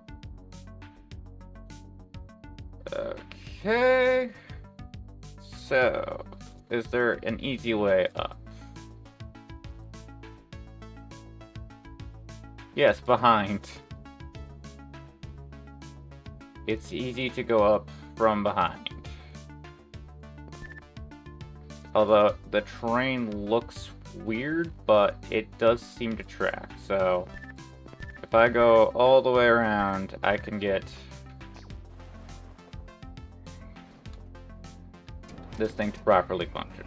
S1: Okay. So, is there an easy way up? Yes, behind. It's easy to go up from behind. Although, the terrain looks weird, but it does seem to track, so... if I go all the way around, I can get this thing to properly function.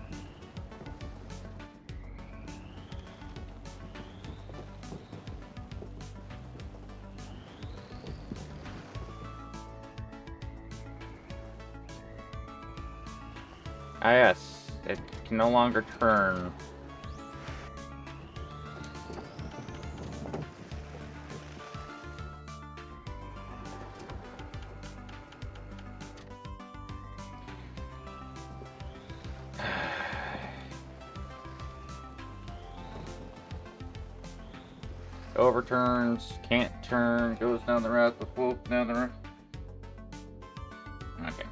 S1: Ah yes, it can no longer turn overturns, can't turn, goes down the route, but whoop, down the route. Okay.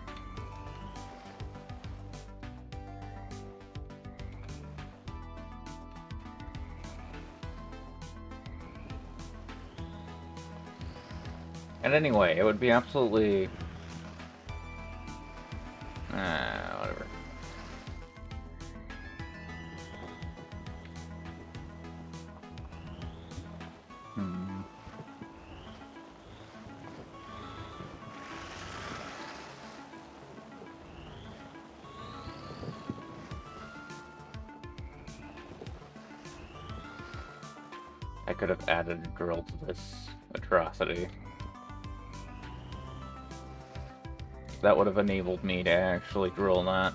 S1: And anyway, it would be absolutely... whatever. I could have added a drill to this atrocity. That would have enabled me to actually drill that.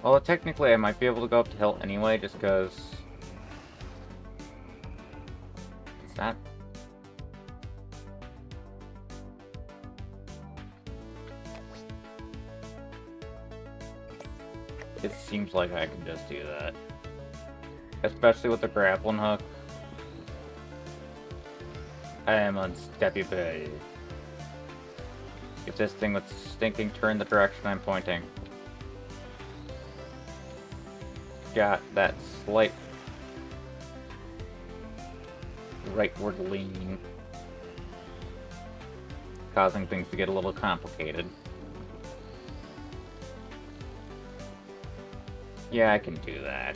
S1: Well, technically I might be able to go up the hill anyway, just because... Is that... It seems like I can just do that. Especially with the grappling hook. I am unsteppable. If this thing would stinking turn the direction I'm pointing. Got that slight rightward lean, causing things to get a little complicated. Yeah, I can do that.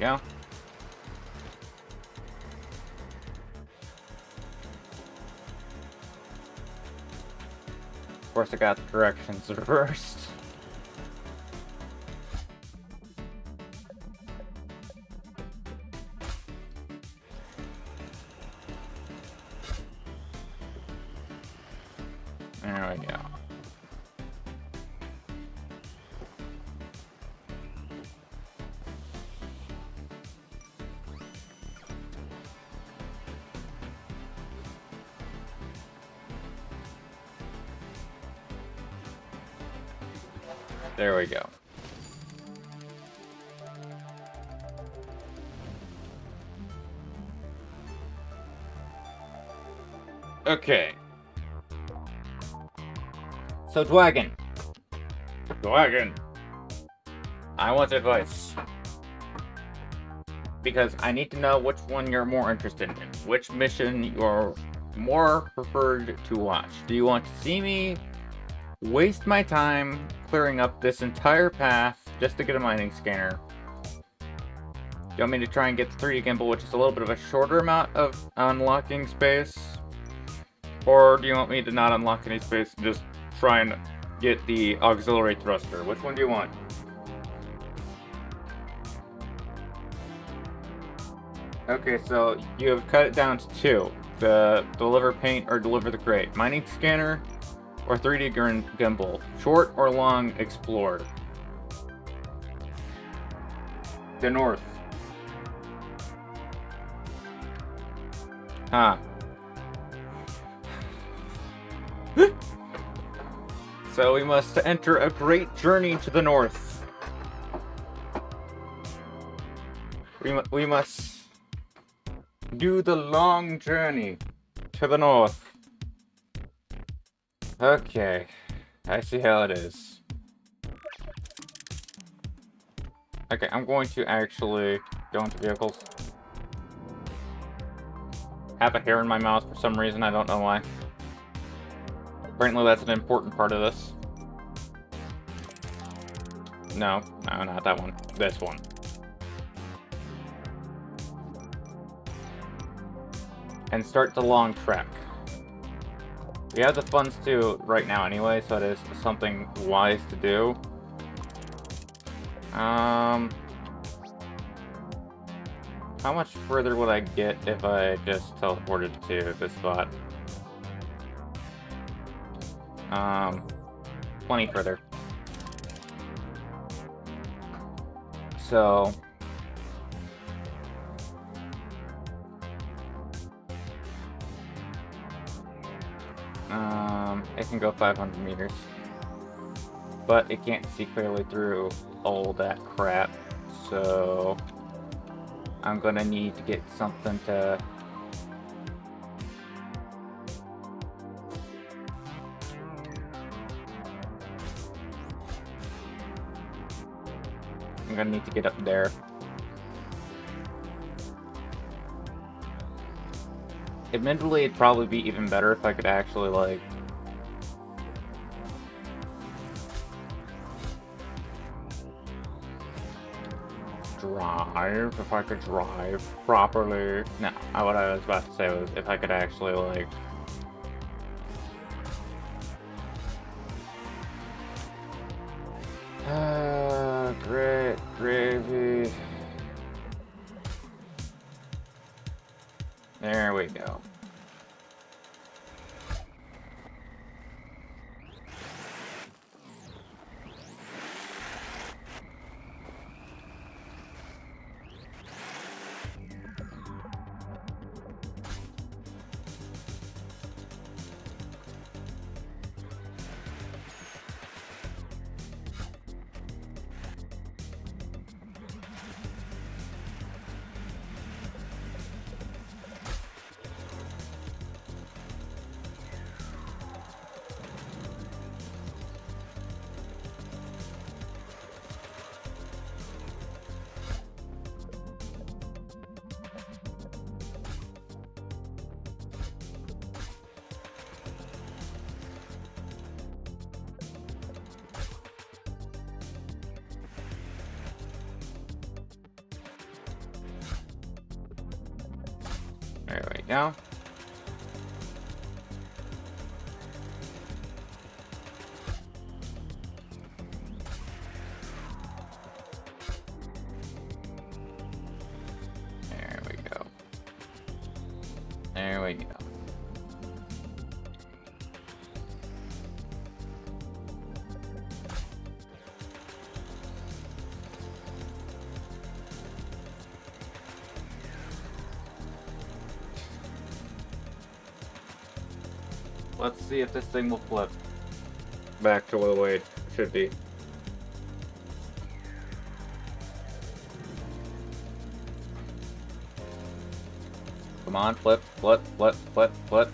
S1: Yeah. Of course, I got the directions reversed. There we go. There we go. Okay. So, Dwagon. I want advice. Because I need to know which one you're more interested in. Which mission you're more preferred to watch. Do you want to see me waste my time clearing up this entire path just to get a mining scanner? Do you want me to try and get the 3D gimbal, which is a little bit of a shorter amount of unlocking space? Or do you want me to not unlock any space and just try and get the auxiliary thruster? Which one do you want? Okay, so you have cut it down to two. The deliver paint or deliver the crate. Mining scanner or 3D gimbal. Short or long explore. The north. Huh. So we must enter a great journey to the north. We must do the long journey to the north. Okay, I see how it is. Okay, I'm going to actually go into vehicles. Have a hair in my mouth for some reason, I don't know why. Apparently that's an important part of this. No, not that one. This one. And start the long trek. We have the funds to right now anyway, so it is something wise to do. How much further would I get if I just teleported to this spot? Plenty further. So... it can go 500 meters. But it can't see clearly through all that crap, so... I'm gonna need to get something to... I'm gonna need to get up there. Admittedly, it'd probably be even better if I could actually, like... drive, if I could drive properly. No, what I was about to say was if I could actually, like... great gravy. There we go. There we go. There we go. There we go. Let's see if this thing will flip back to the way it should be. Come on, flip, flip, flip, flip, flip.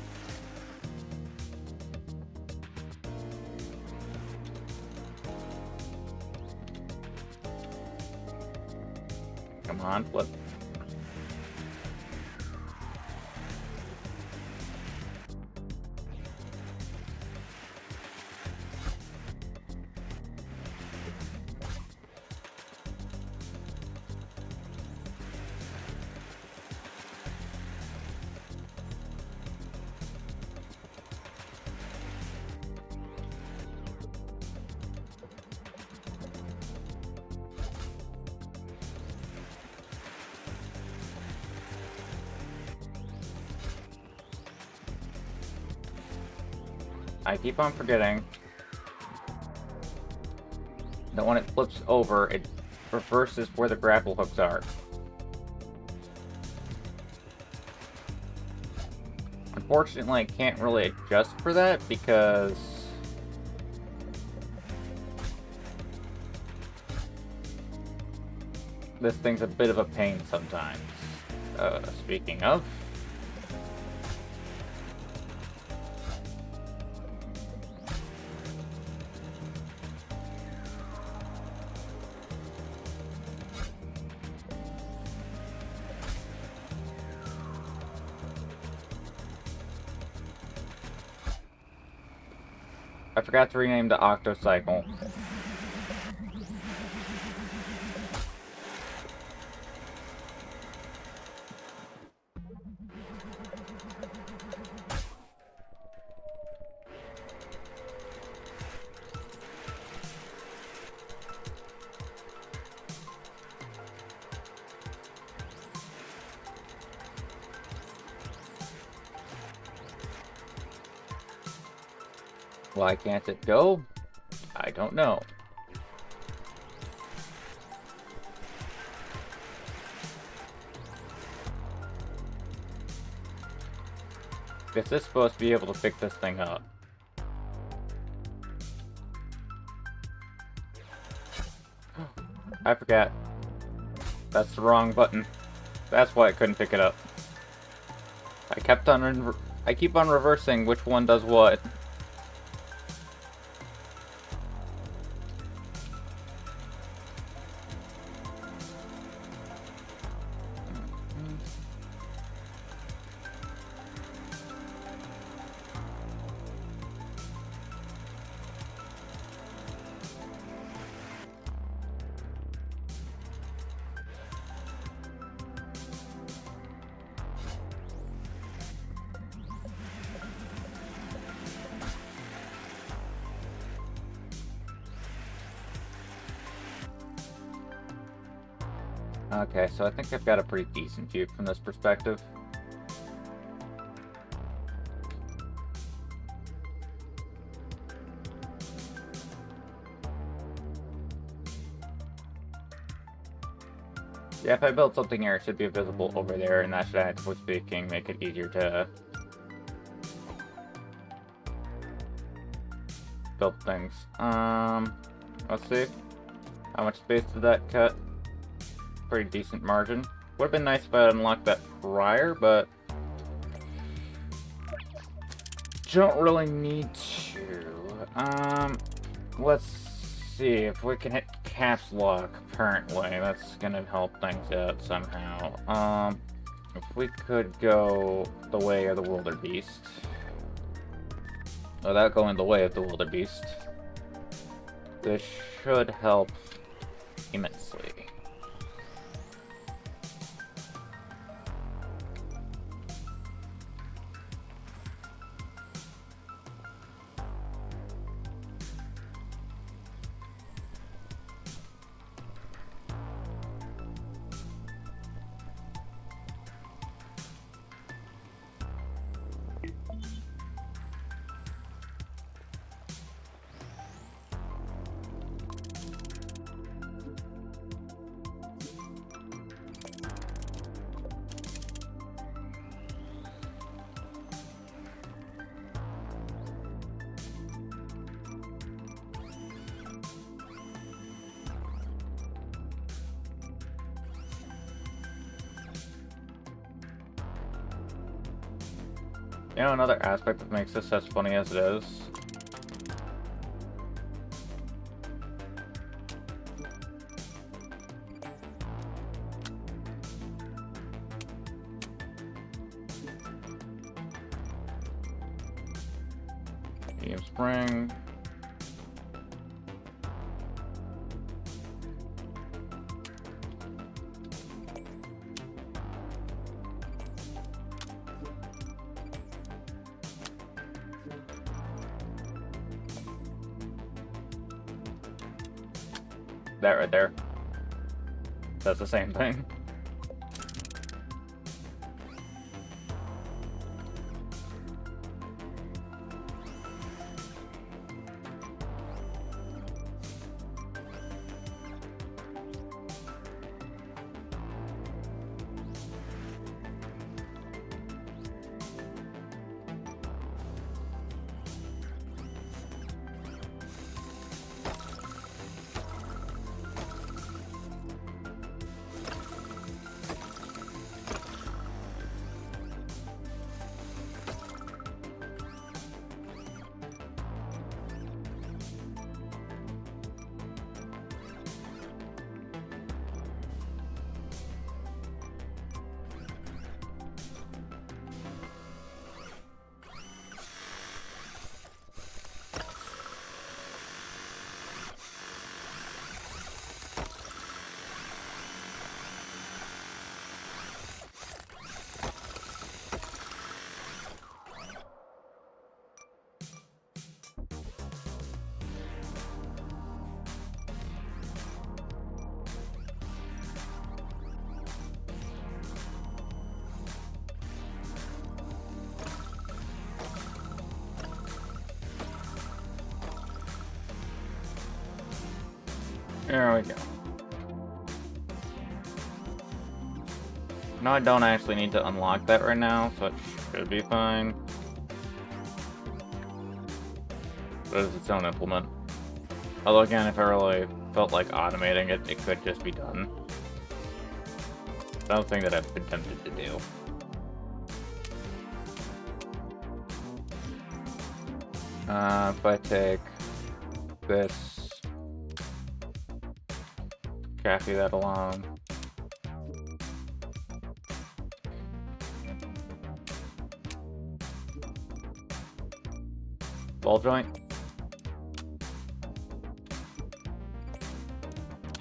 S1: Come on, flip. I keep on forgetting that when it flips over, it reverses where the grapple hooks are. Unfortunately, I can't really adjust for that because this thing's a bit of a pain sometimes. Speaking of, I forgot to rename the Octocycle. Why can't it go? I don't know. Guess it's supposed to be able to pick this thing up. I forgot. That's the wrong button. That's why I couldn't pick it up. I keep on reversing which one does what. Okay, so I think I've got a pretty decent view from this perspective. Yeah, if I build something here, it should be visible over there, and that should, actually speaking, make it easier to build things. Let's see. How much space did that cut? Pretty decent margin. Would have been nice if I had unlocked that prior, but don't really need to. Let's see if we can hit caps lock. Apparently, that's gonna help things out somehow. If we could go the way of the wildebeest, without going the way of the wildebeest, this should help immensely. You know, another aspect that makes this as funny as it is. Medium spring. That right there. That's the same thing. There we go. No, I don't actually need to unlock that right now, so it should be fine. But it's its own implement. Although again, if I really felt like automating it, it could just be done. Another thing that I've been tempted to do. If I take this, copy that along. Ball joint.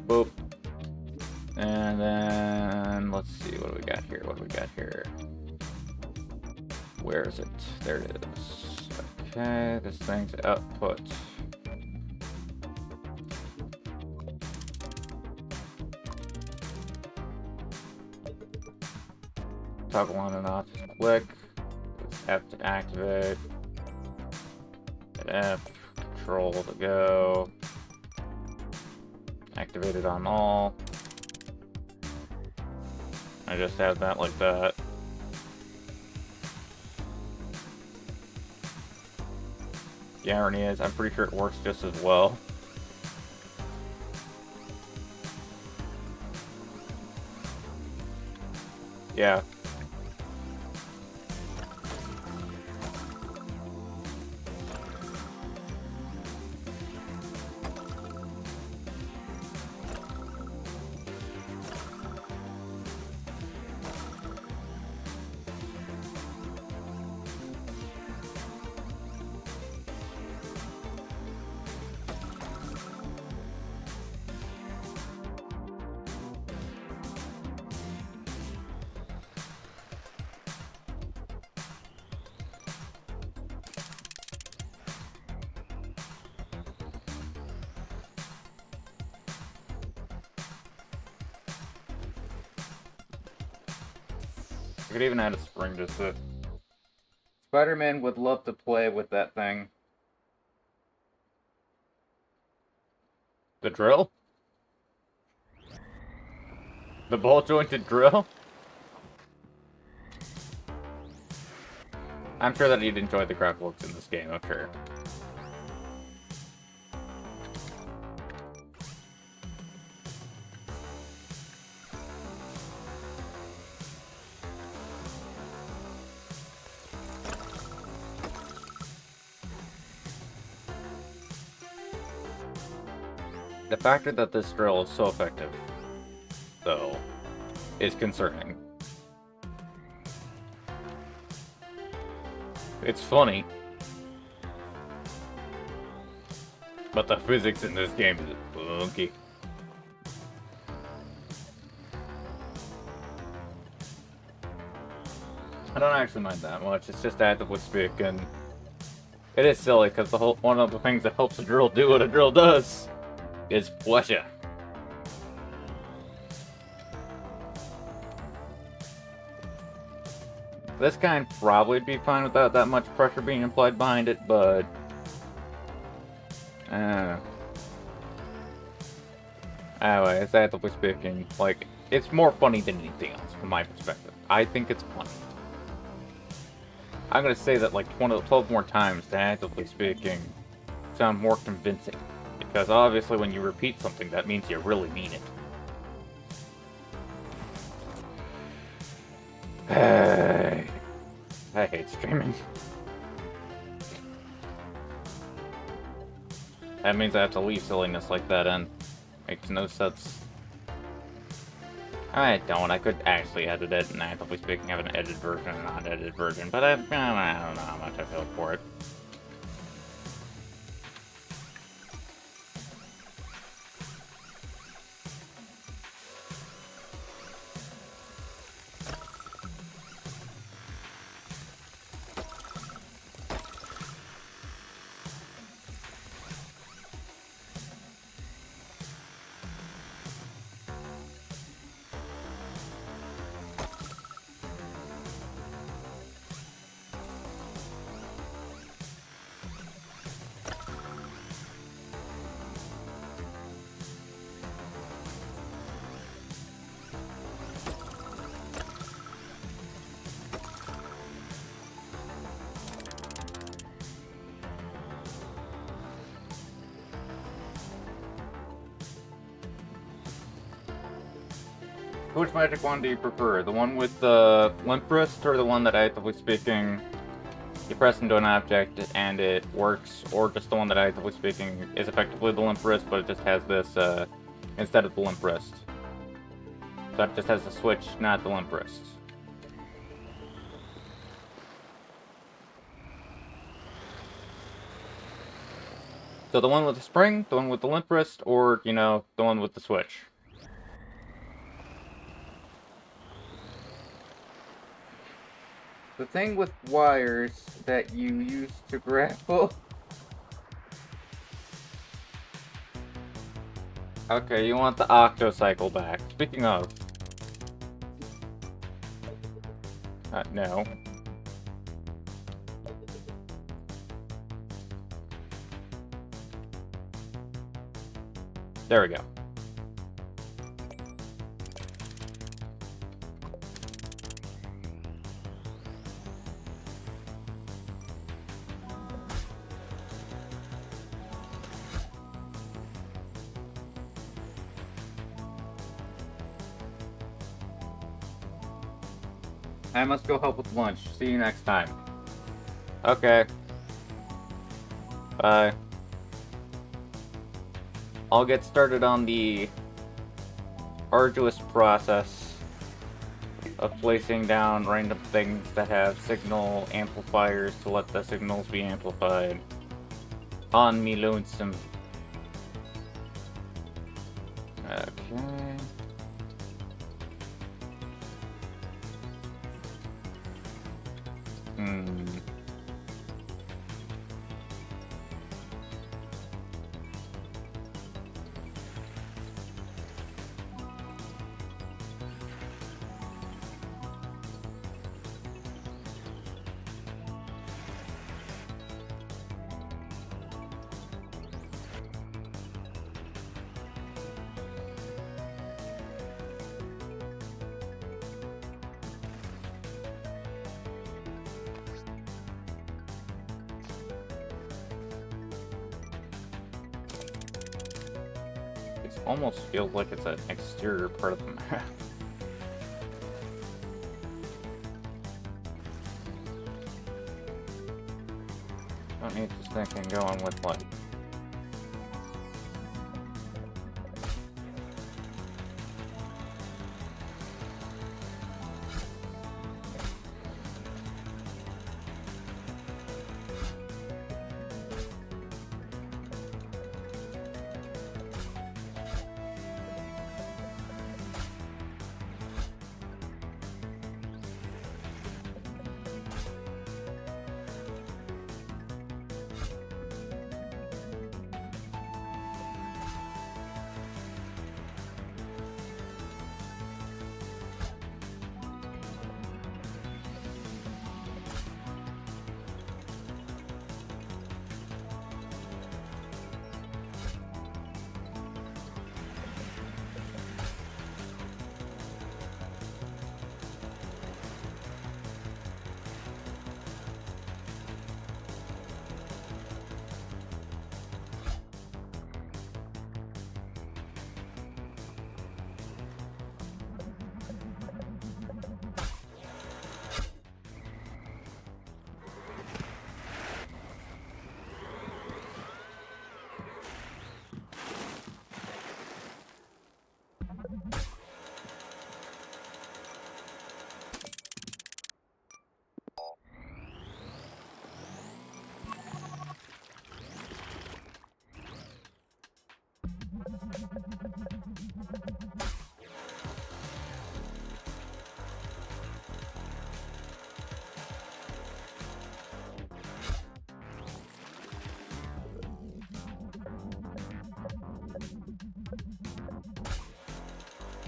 S1: Boop. And then, let's see, what do we got here? What do we got here? Where is it? There it is. Okay, this thing's output. Toggle on and off, just click. It's F to activate. Hit F, control to go. Activate it on all. I just have that like that. The irony is, I'm pretty sure it works just as well. Yeah. I could even add a spring to it. Spider-Man would love to play with that thing. The drill? The ball-jointed drill? I'm sure that you'd enjoy the graphics in this game, I'm sure. The factor that this drill is so effective, though, is concerning. It's funny, but the physics in this game is funky. I don't actually mind that much, it's just actively speaking. It is silly, because one of the things that helps a drill do what a drill does is pleasure. This kind probably would be fine without that much pressure being applied behind it, but anyway, it's actively speaking, like, it's more funny than anything else from my perspective. I think it's funny. I'm gonna say that like 12 more times to actively speaking sound more convincing. Because obviously when you repeat something, that means you really mean it. I hate streaming. That means I have to leave silliness like that in. Makes no sense. I don't. I could actually edit it, and actively speaking, have an edited version and a non-edited version, but I don't know how much I feel for it. Which magic wand do you prefer? The one with the limp wrist, or the one that, actively speaking, you press into an object and it works, or just the one that, actively speaking, is effectively the limp wrist, but it just has this, instead of the limp wrist. So it just has the switch, not the limp wrist. So the one with the spring, the one with the limp wrist, or, you know, the one with the switch. The thing with wires that you use to grapple... Okay, you want the octocycle back. Speaking of... no. There we go. I must go help with lunch. See you next time. Okay. Bye. I'll get started on the arduous process of placing down random things that have signal amplifiers to let the signals be amplified on me lonesome. Okay. It almost feels like it's an exterior part of the map. Don't need this thinking going with like...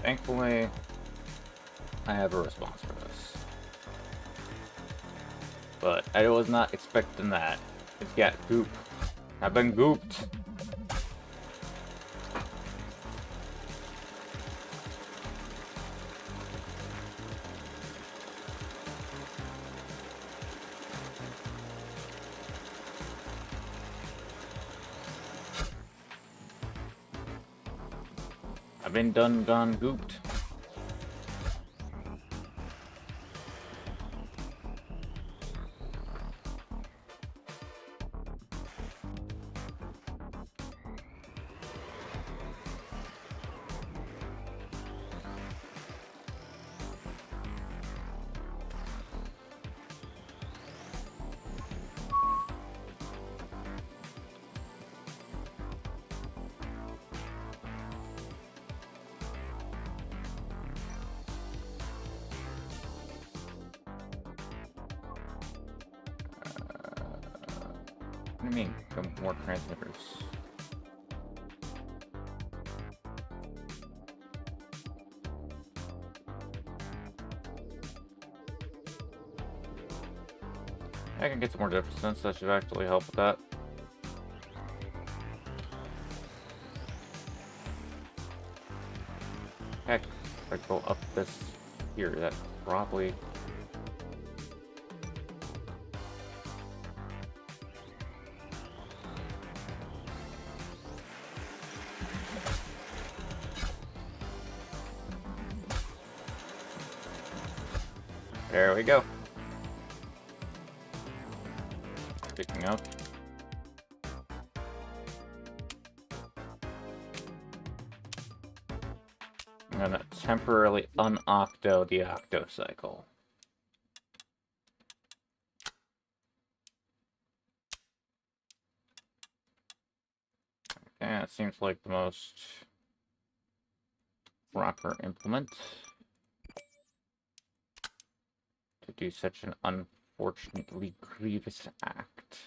S1: Thankfully, I have a response for this. But I was not expecting that. It's got goop. I've been gooped. I've been done gone gooped. What do you mean, more transmitters? I can get some more distance, that should actually help with that. Heck, if I go up this here, that probably... There we go. Picking up. I'm gonna temporarily un-octo the octo cycle. Okay, that seems like the most proper implement to do such an unfortunately grievous act.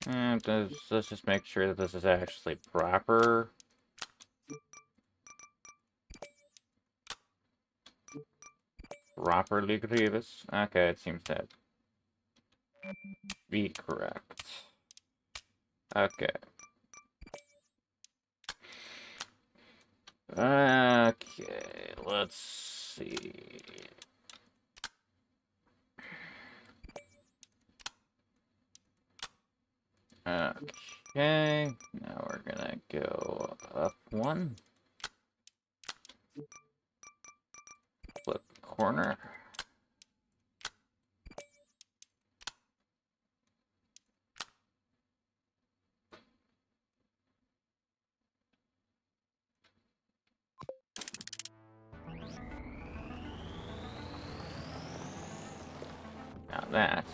S1: And let's just make sure that this is actually proper. Properly grievous. Okay, it seems to be correct. Okay. Okay, let's see. Okay, now we're gonna go up one. Flip corner. Now that.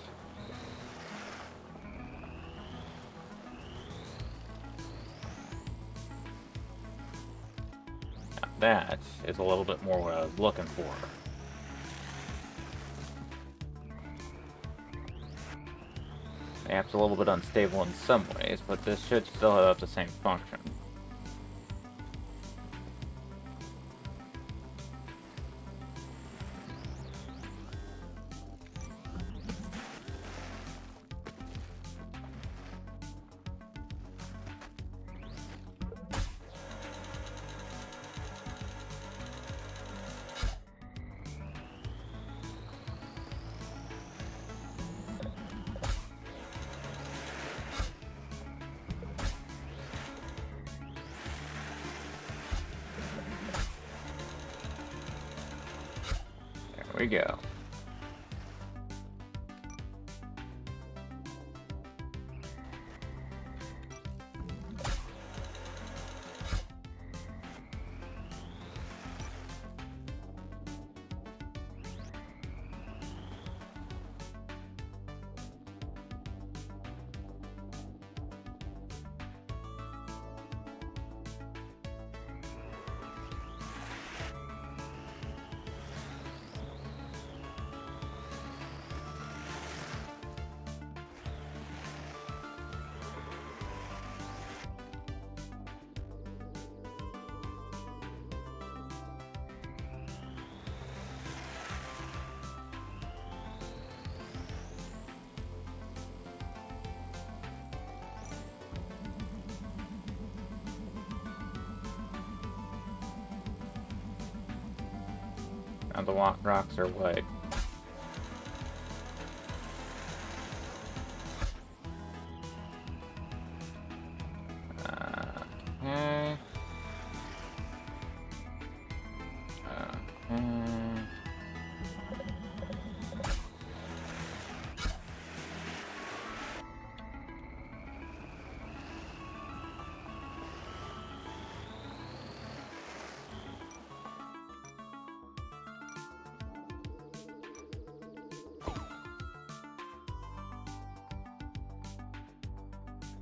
S1: Now that is a little bit more what I was looking for. The app's a little bit unstable in some ways, but this should still have the same function. There we go. Now the rocks are white. Okay. Okay.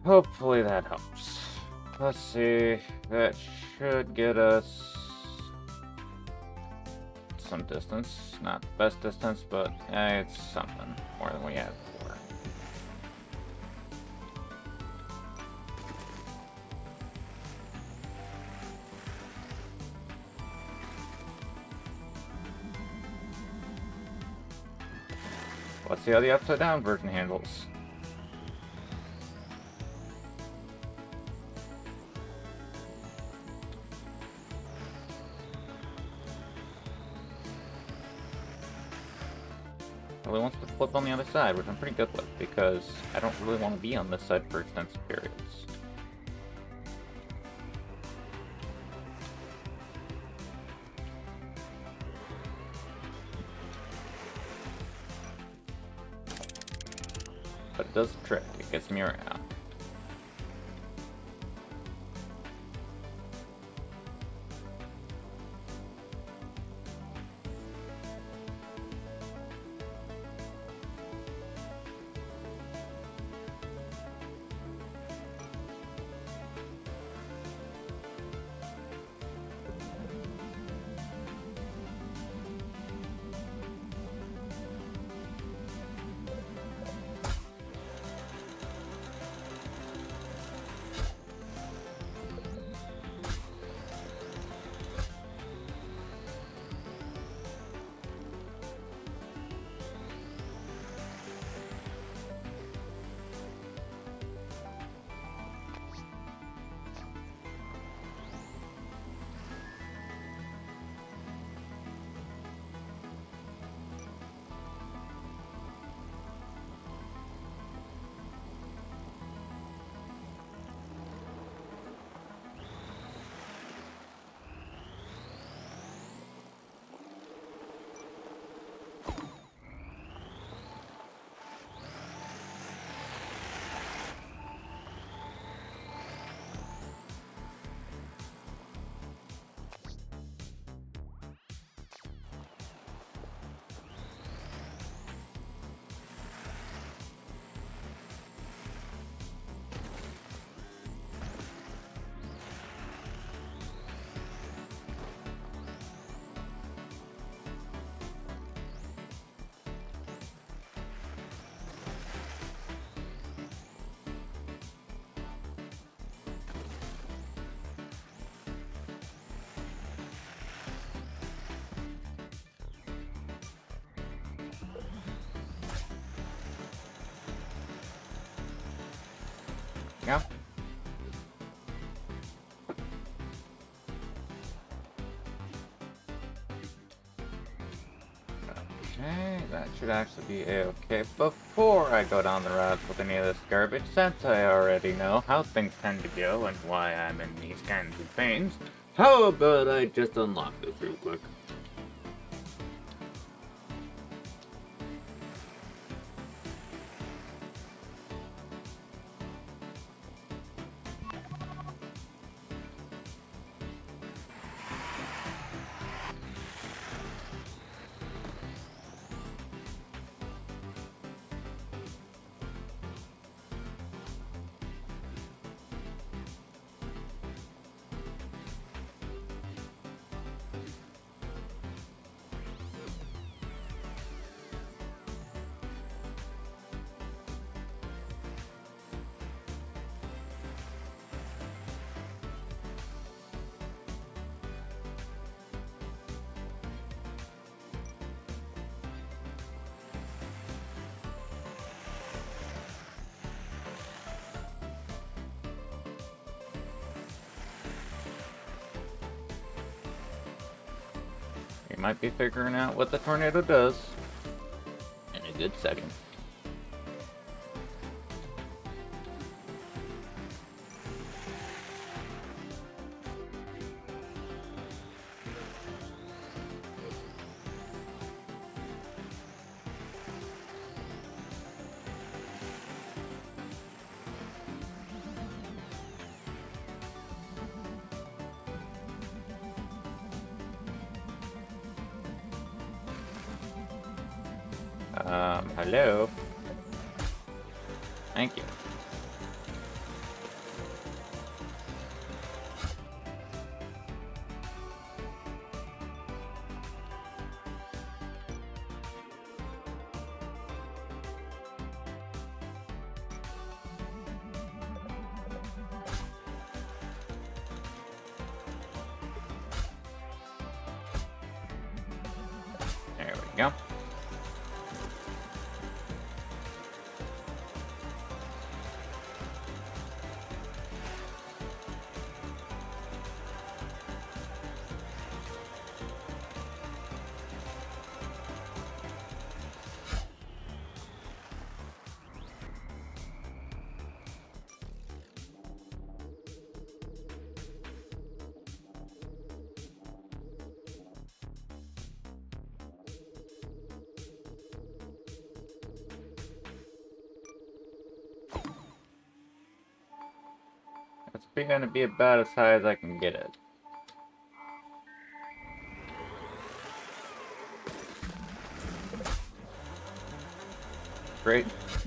S1: Hopefully that helps. Let's see. That should get us some distance. Not the best distance, but it's something more than we had before. Let's see how the upside down version handles. Really wants to flip on the other side, which I'm pretty good with, because I don't really want to be on this side for extensive periods. But it does the trick, it gets me around. Yeah. Okay, that should actually be a-okay. Before I go down the route with any of this garbage, since I already know how things tend to go and why I'm in these kinds of pains, how about I just unlock this real quick? You might be figuring out what the tornado does in a good second. Hello? Thank you. go. It's gonna be about as high as I can get it.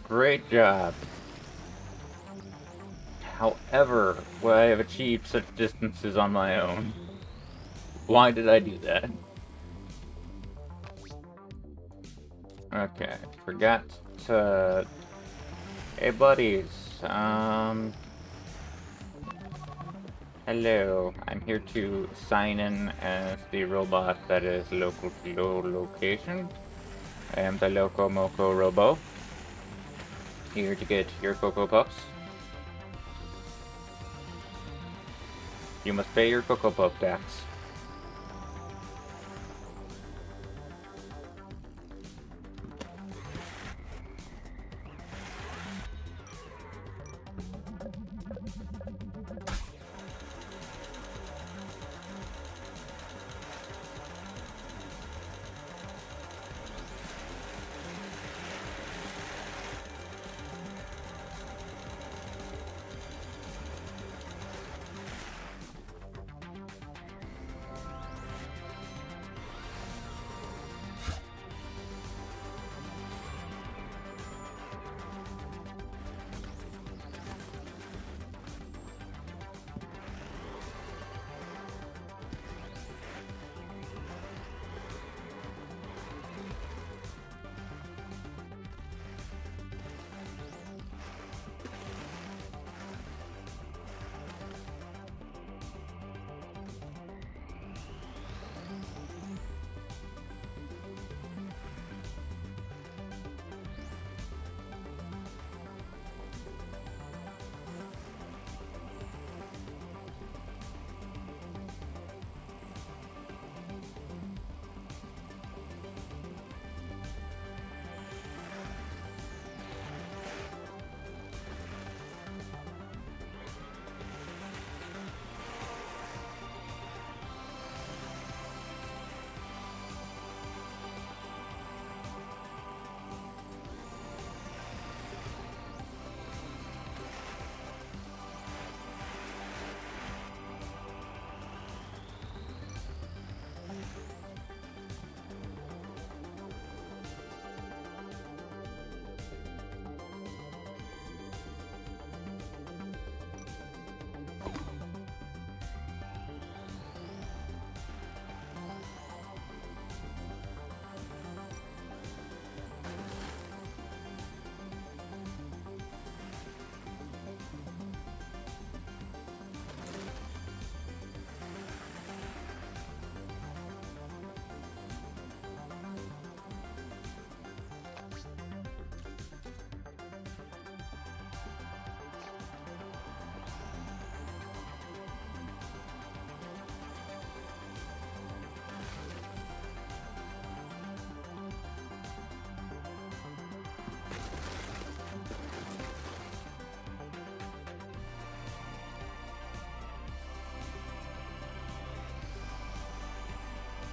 S1: Great job. However, would I have achieved such distances on my own? Why did I do that? Okay, forgot to... Hey buddies, hello. I'm here to sign in as the robot that is local to your location. I am the Loco Moco Robo. Here to get your Cocoa Puffs. You must pay your Cocoa Puff tax.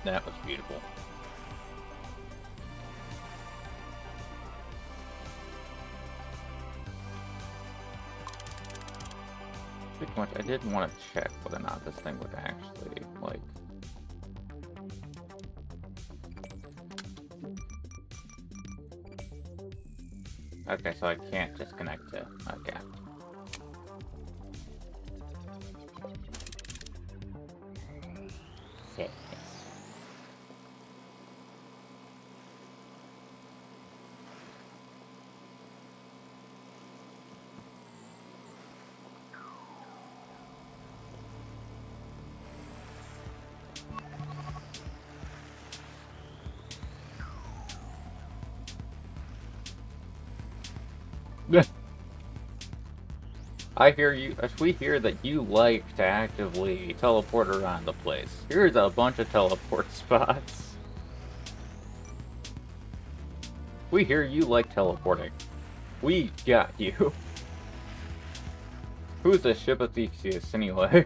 S1: That was beautiful. Pretty much, I did want to check whether or not this thing would actually, like... Okay, so I can't disconnect it. Okay. Sick. We hear that you like to actively teleport around the place. Here's a bunch of teleport spots. We hear you like teleporting. We got you. Who's the ship of Theseus, anyway?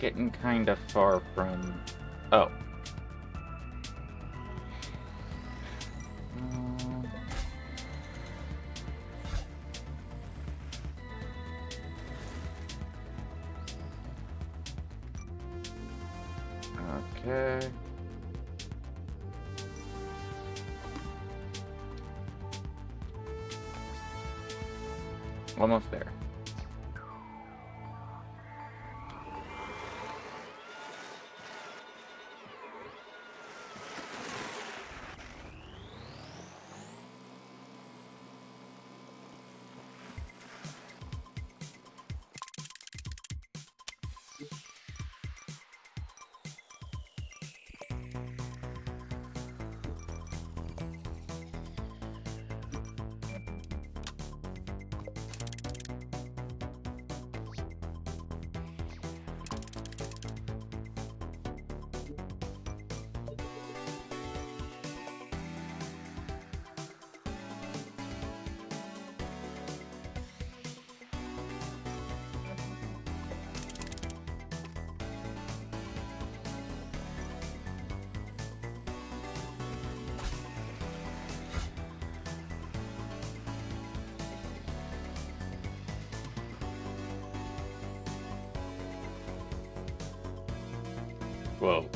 S1: Getting kind of far from... Oh. Okay. Almost there. Whoa.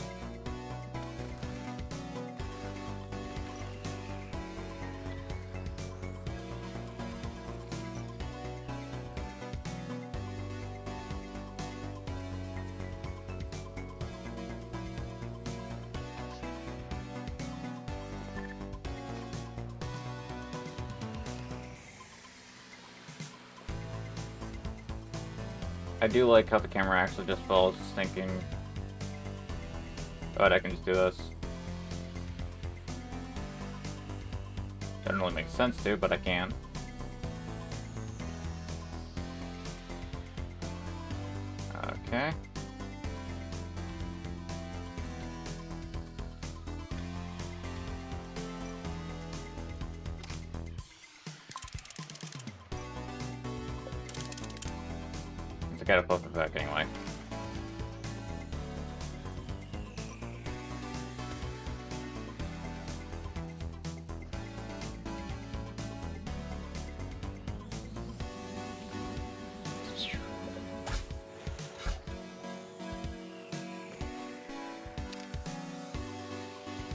S1: I do like how the camera actually just follows, just thinking, oh, I can just do this. Doesn't really make sense to, but I can. Okay. I gotta flip it back anyway.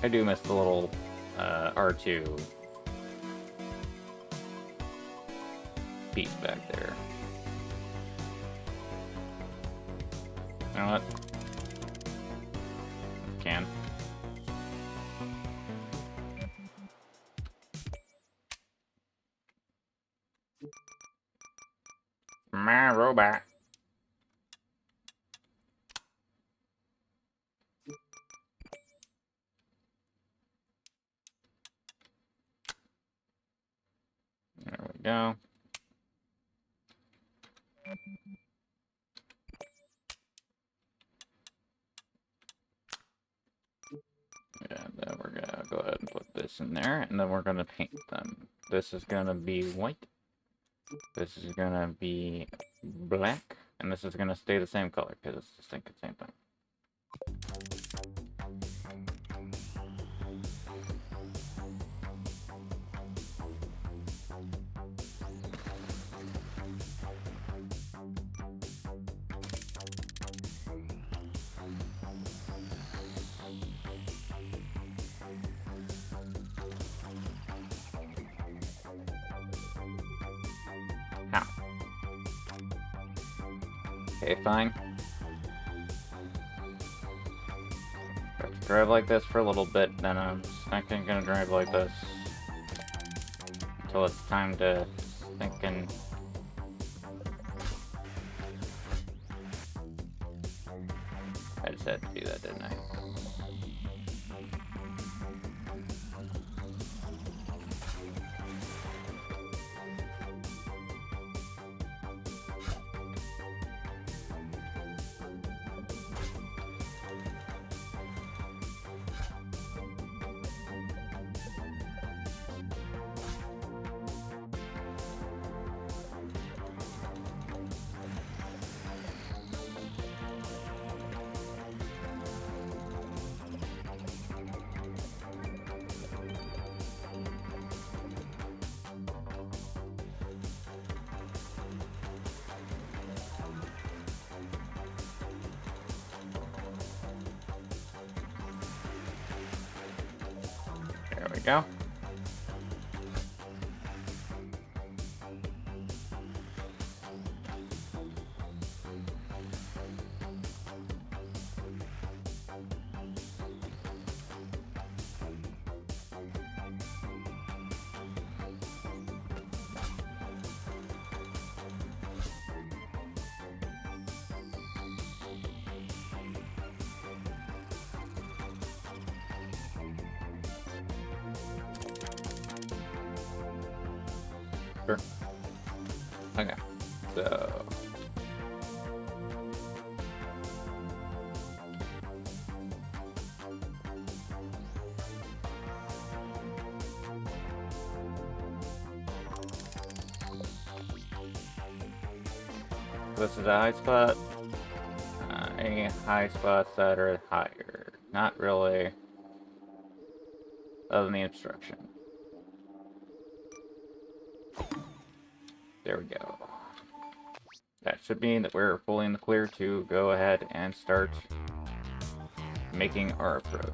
S1: I do miss the little R2 piece back there. You know what? Can. My robot. There we go. And then we're gonna go ahead and put this in there, and then we're gonna paint them. This is gonna be white. This is gonna be black, and this is gonna stay the same color because it's the same thing. Now. Okay, fine. Drive like this for a little bit, then I'm gonna drive like this until it's time to thinking do that, didn't I? There we go. Sure. Okay, so this is a high spot. Any high spots that are higher? Not really. Other than the obstruction. There we go. That should mean that we're fully in the clear to go ahead and start making our approach.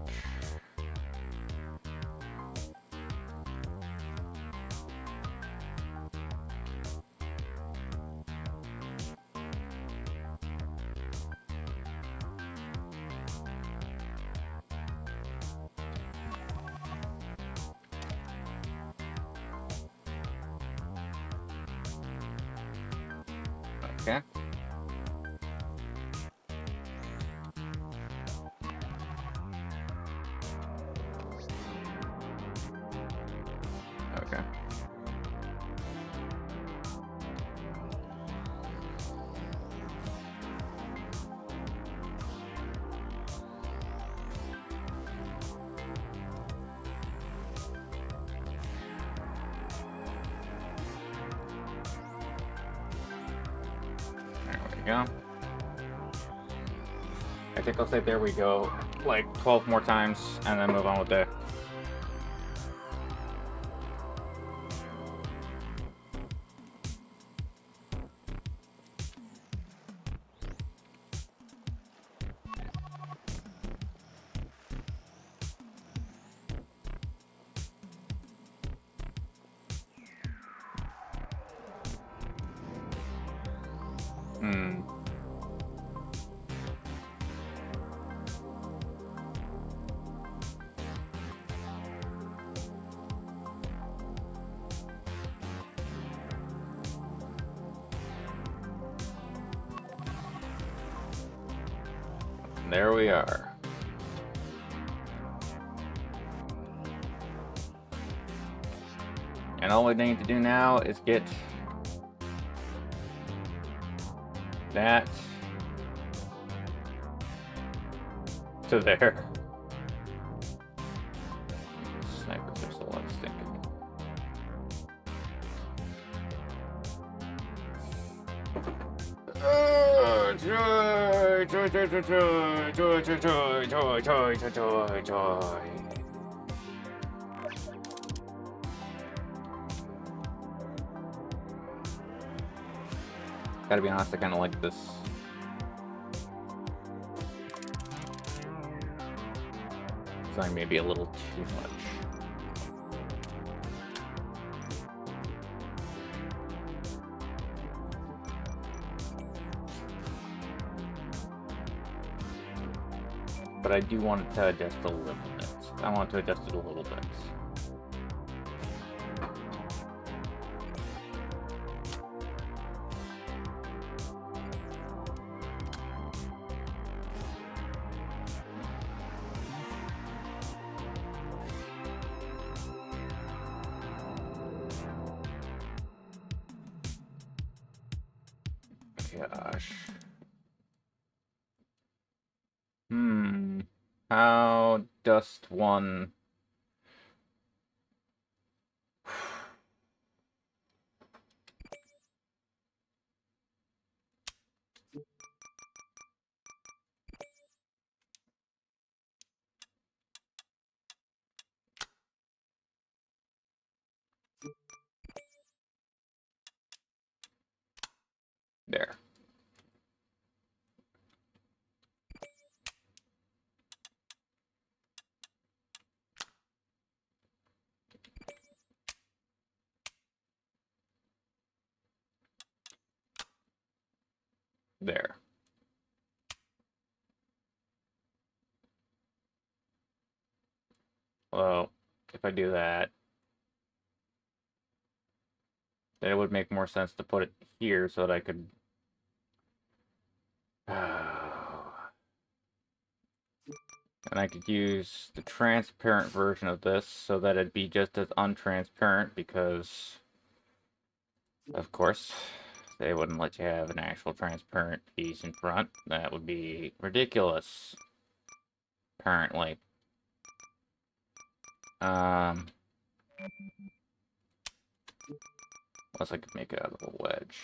S1: Okay. Okay. Go. I think I'll say there we go like 12 more times and then move on with that. There we are. And all we need to do now is get that to there. Sniper pistol, I was thinking. Joy. Gotta be honest, I kinda like this. Design maybe a little too much. But I do want it to adjust a little bit. I want to adjust it a little bit. gosh. How does one... There. There. Well, if I do that, then it would make more sense to put it here so that I could... And I could use the transparent version of this so that it'd be just as untransparent because, of course, they wouldn't let you have an actual transparent piece in front. That would be ridiculous, apparently. Unless I could make it out of a wedge.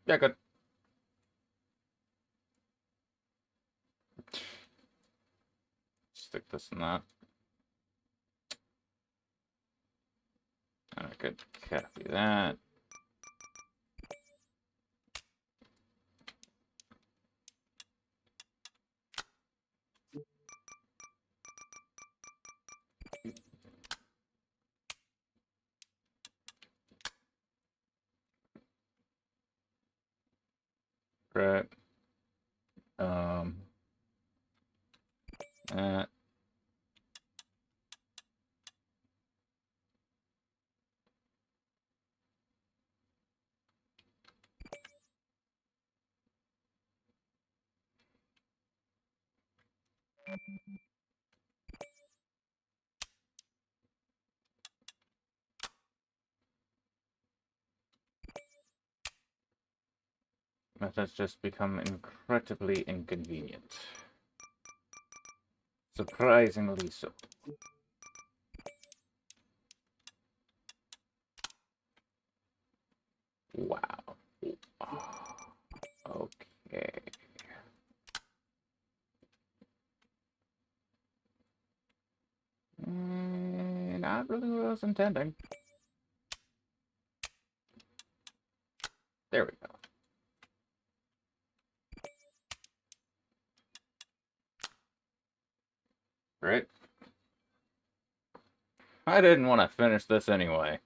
S1: Yeah, good. Stick this in that. And I could copy that. Right. That. That has just become incredibly inconvenient. Surprisingly so. Wow. Okay. Not really what I was intending. There we go. Right? I didn't want to finish this anyway.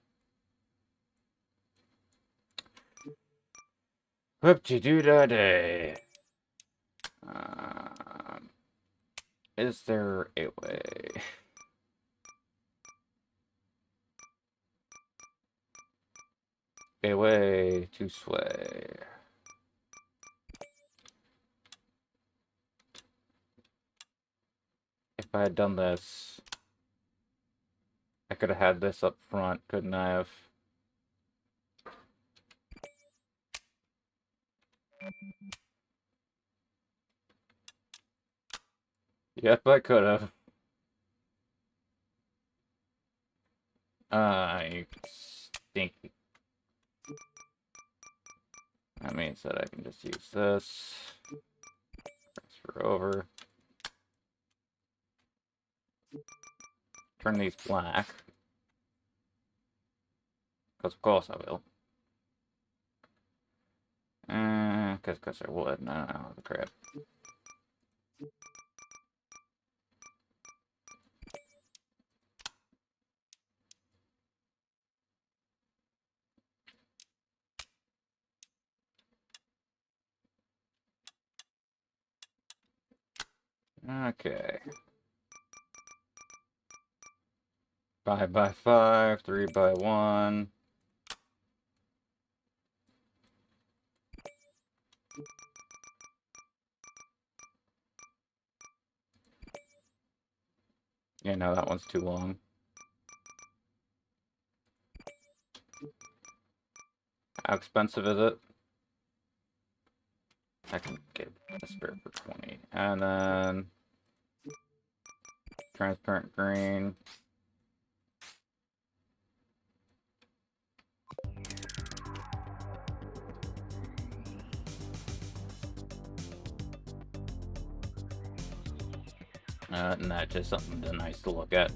S1: Whoop-de-doo-da-day. Is there a way? A way to sway. If I had done this, I could have had this up front, couldn't I have? Yep, I could have. You stinky. That means that I can just use this. Transfer over. Turn these black. Because of course I will. Because I would. No, the crap. Okay. 5 by 5, 3 by 1. Yeah, no, that one's too long. How expensive is it? I can get a spare for 20. And then transparent green. And that's just something nice to look at.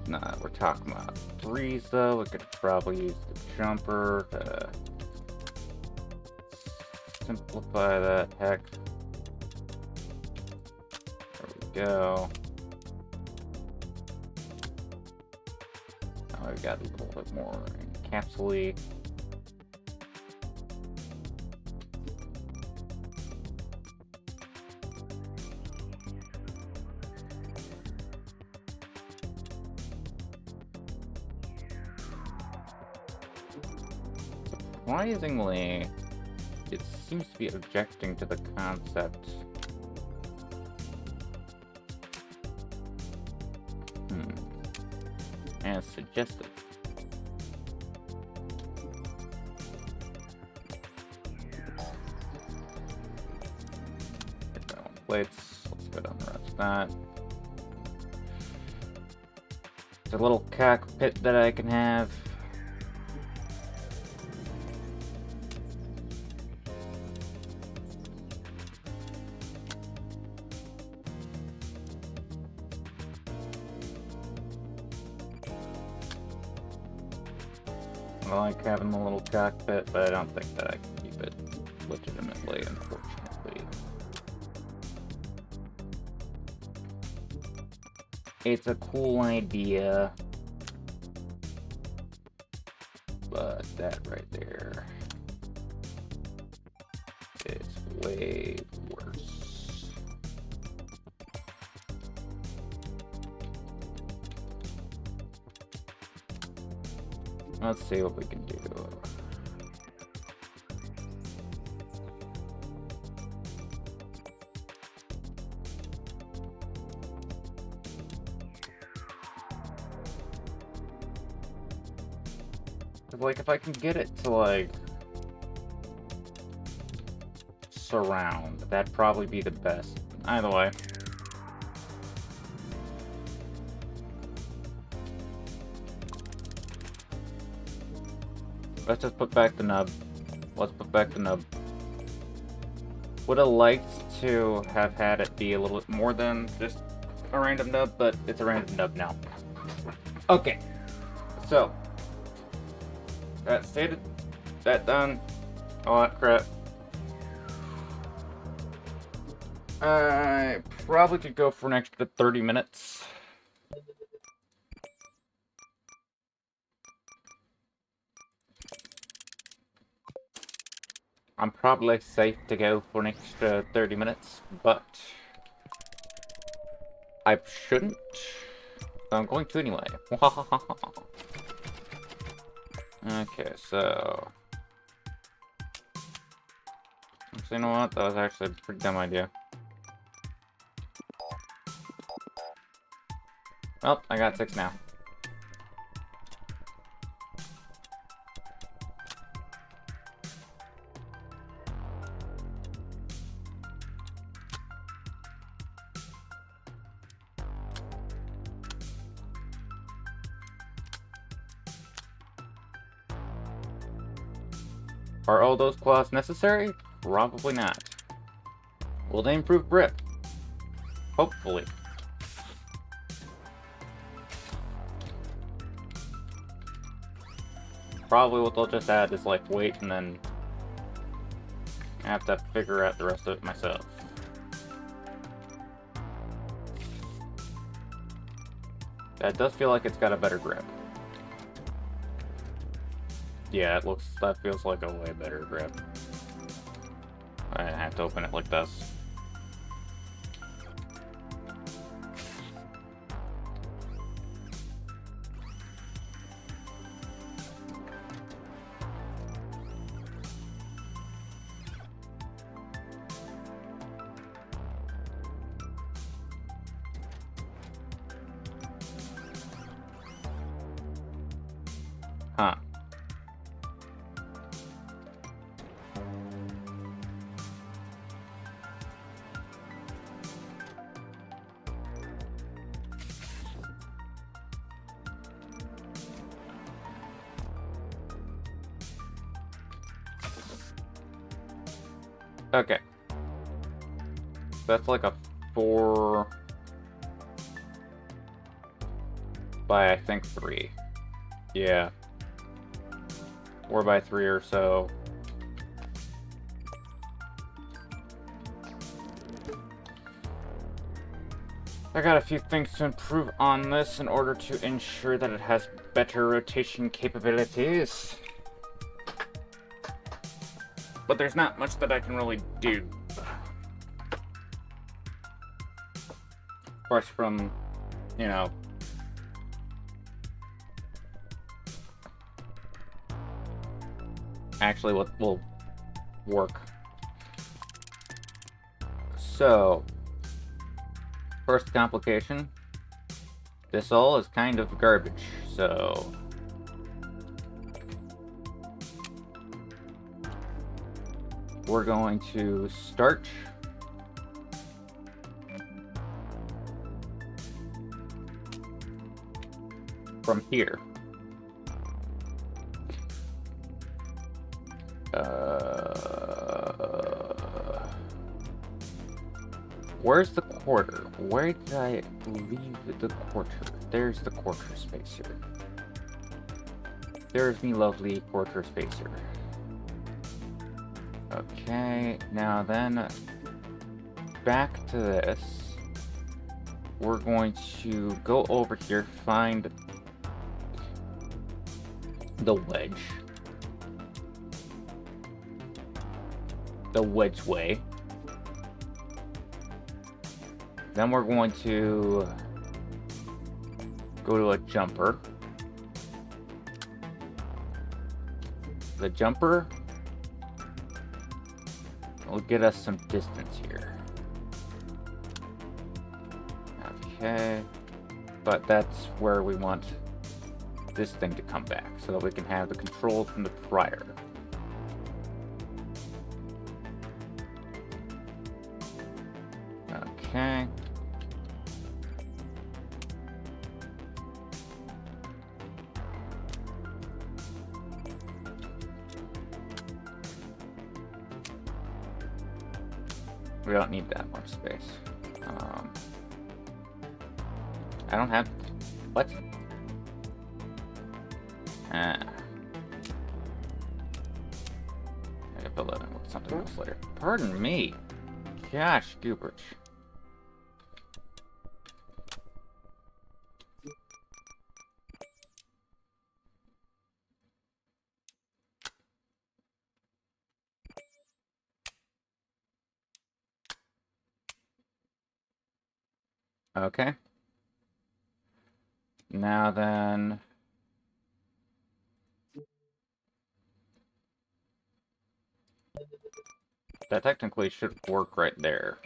S1: Nah, we're talking about 3s though. We could probably use the jumper to simplify that. Heck. There we go. Now we've got a little bit more encapsulate. Surprisingly, it seems to be objecting to the concept. As suggested. Plates. Let's go down the rest of that. It's a little cockpit that I can have. I like having the little cockpit, but I don't think that I can keep it legitimately, unfortunately. It's a cool idea, but that right there is way worse. Let's see what we can do. Like, if I can get it to, like, surround, that'd probably be the best. Either way. Let's just put back the nub. Let's put back the nub. Would have liked to have had it be a little bit more than just a random nub, but it's a random nub now. Okay. So. That stated. That done. All that crap. I probably could go for an extra 30 minutes. I'm probably safe to go for an extra 30 minutes, but I shouldn't. So I'm going to anyway. Okay, so... Actually, you know what? That was actually a pretty dumb idea. Well, I got 6 now. Are all those claws necessary? Probably not. Will they improve grip? Hopefully. Probably what they'll just add is like weight, and then I have to figure out the rest of it myself. That does feel like it's got a better grip. Yeah, that feels like a way better grip. I have to open it like this. Okay. That's like a 4 by, I think, 3. Yeah. 4 by 3 or so. I got a few things to improve on this in order to ensure that it has better rotation capabilities. But there's not much that I can really do. Of course, from, you know, actually what will work. So, first complication. This all is kind of garbage, so we're going to start from here. Where's the quarter? Where did I leave the quarter? There's the quarter spacer. There's me lovely quarter spacer. Okay, now then, back to this. We're going to go over here, find the wedge. The wedge way. Then we're going to go to a jumper. The jumper will get us some distance here. Okay, but that's where we want this thing to come back so that we can have the controls from the prior. Okay. We don't need that much space. I don't have... What? I gotta fill that in with something else later. Pardon me. Gosh, Goobers. Okay. Now then... That technically should work right there.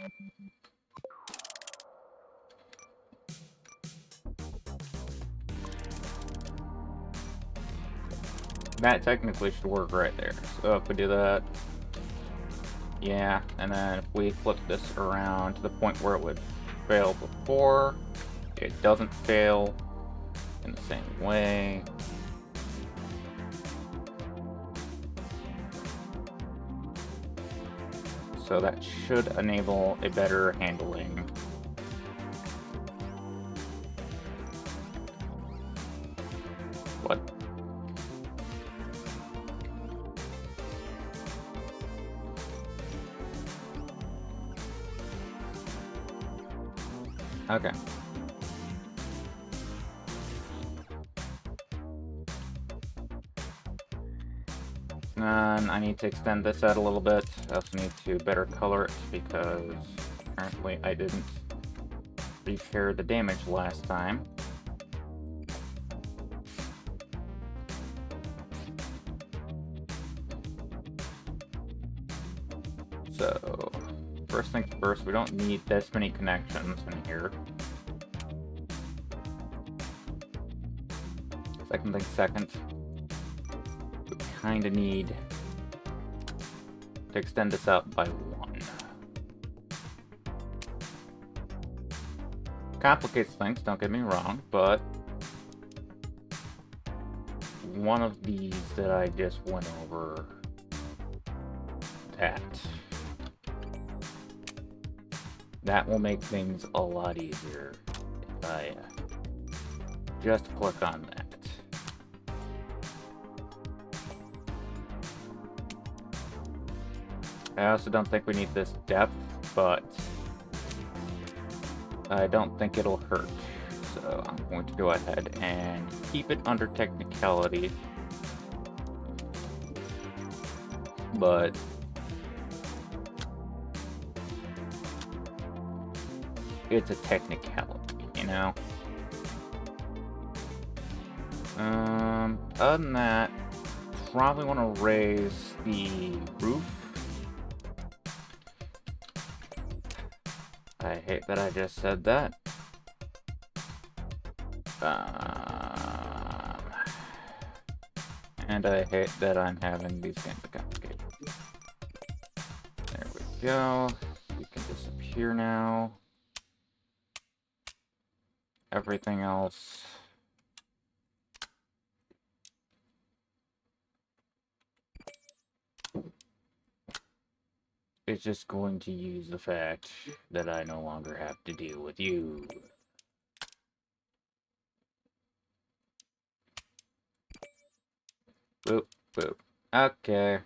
S1: That technically should work right there. So if we do that... Yeah, and then if we flip this around to the point where it would fail before, it doesn't fail in the same way. So that should enable a better handling. What? Okay. I need to extend this out a little bit. I also need to better color it because apparently I didn't repair the damage last time. So, first things first, we don't need this many connections in here. Second thing second, we kind of need to extend this out by 1. Complicates things, don't get me wrong, but one of these that I just went over, that That will make things a lot easier if I just click on that. I also don't think we need this depth, but I don't think it'll hurt. So I'm going to go ahead and keep it under technicality. But it's a technicality, you know? Other than that, probably want to raise the roof. I hate that I just said that. And I hate that I'm having these games complicated. There we go. You can disappear now. Everything else. It's just going to use the fact that I no longer have to deal with you. Boop, boop. Okay.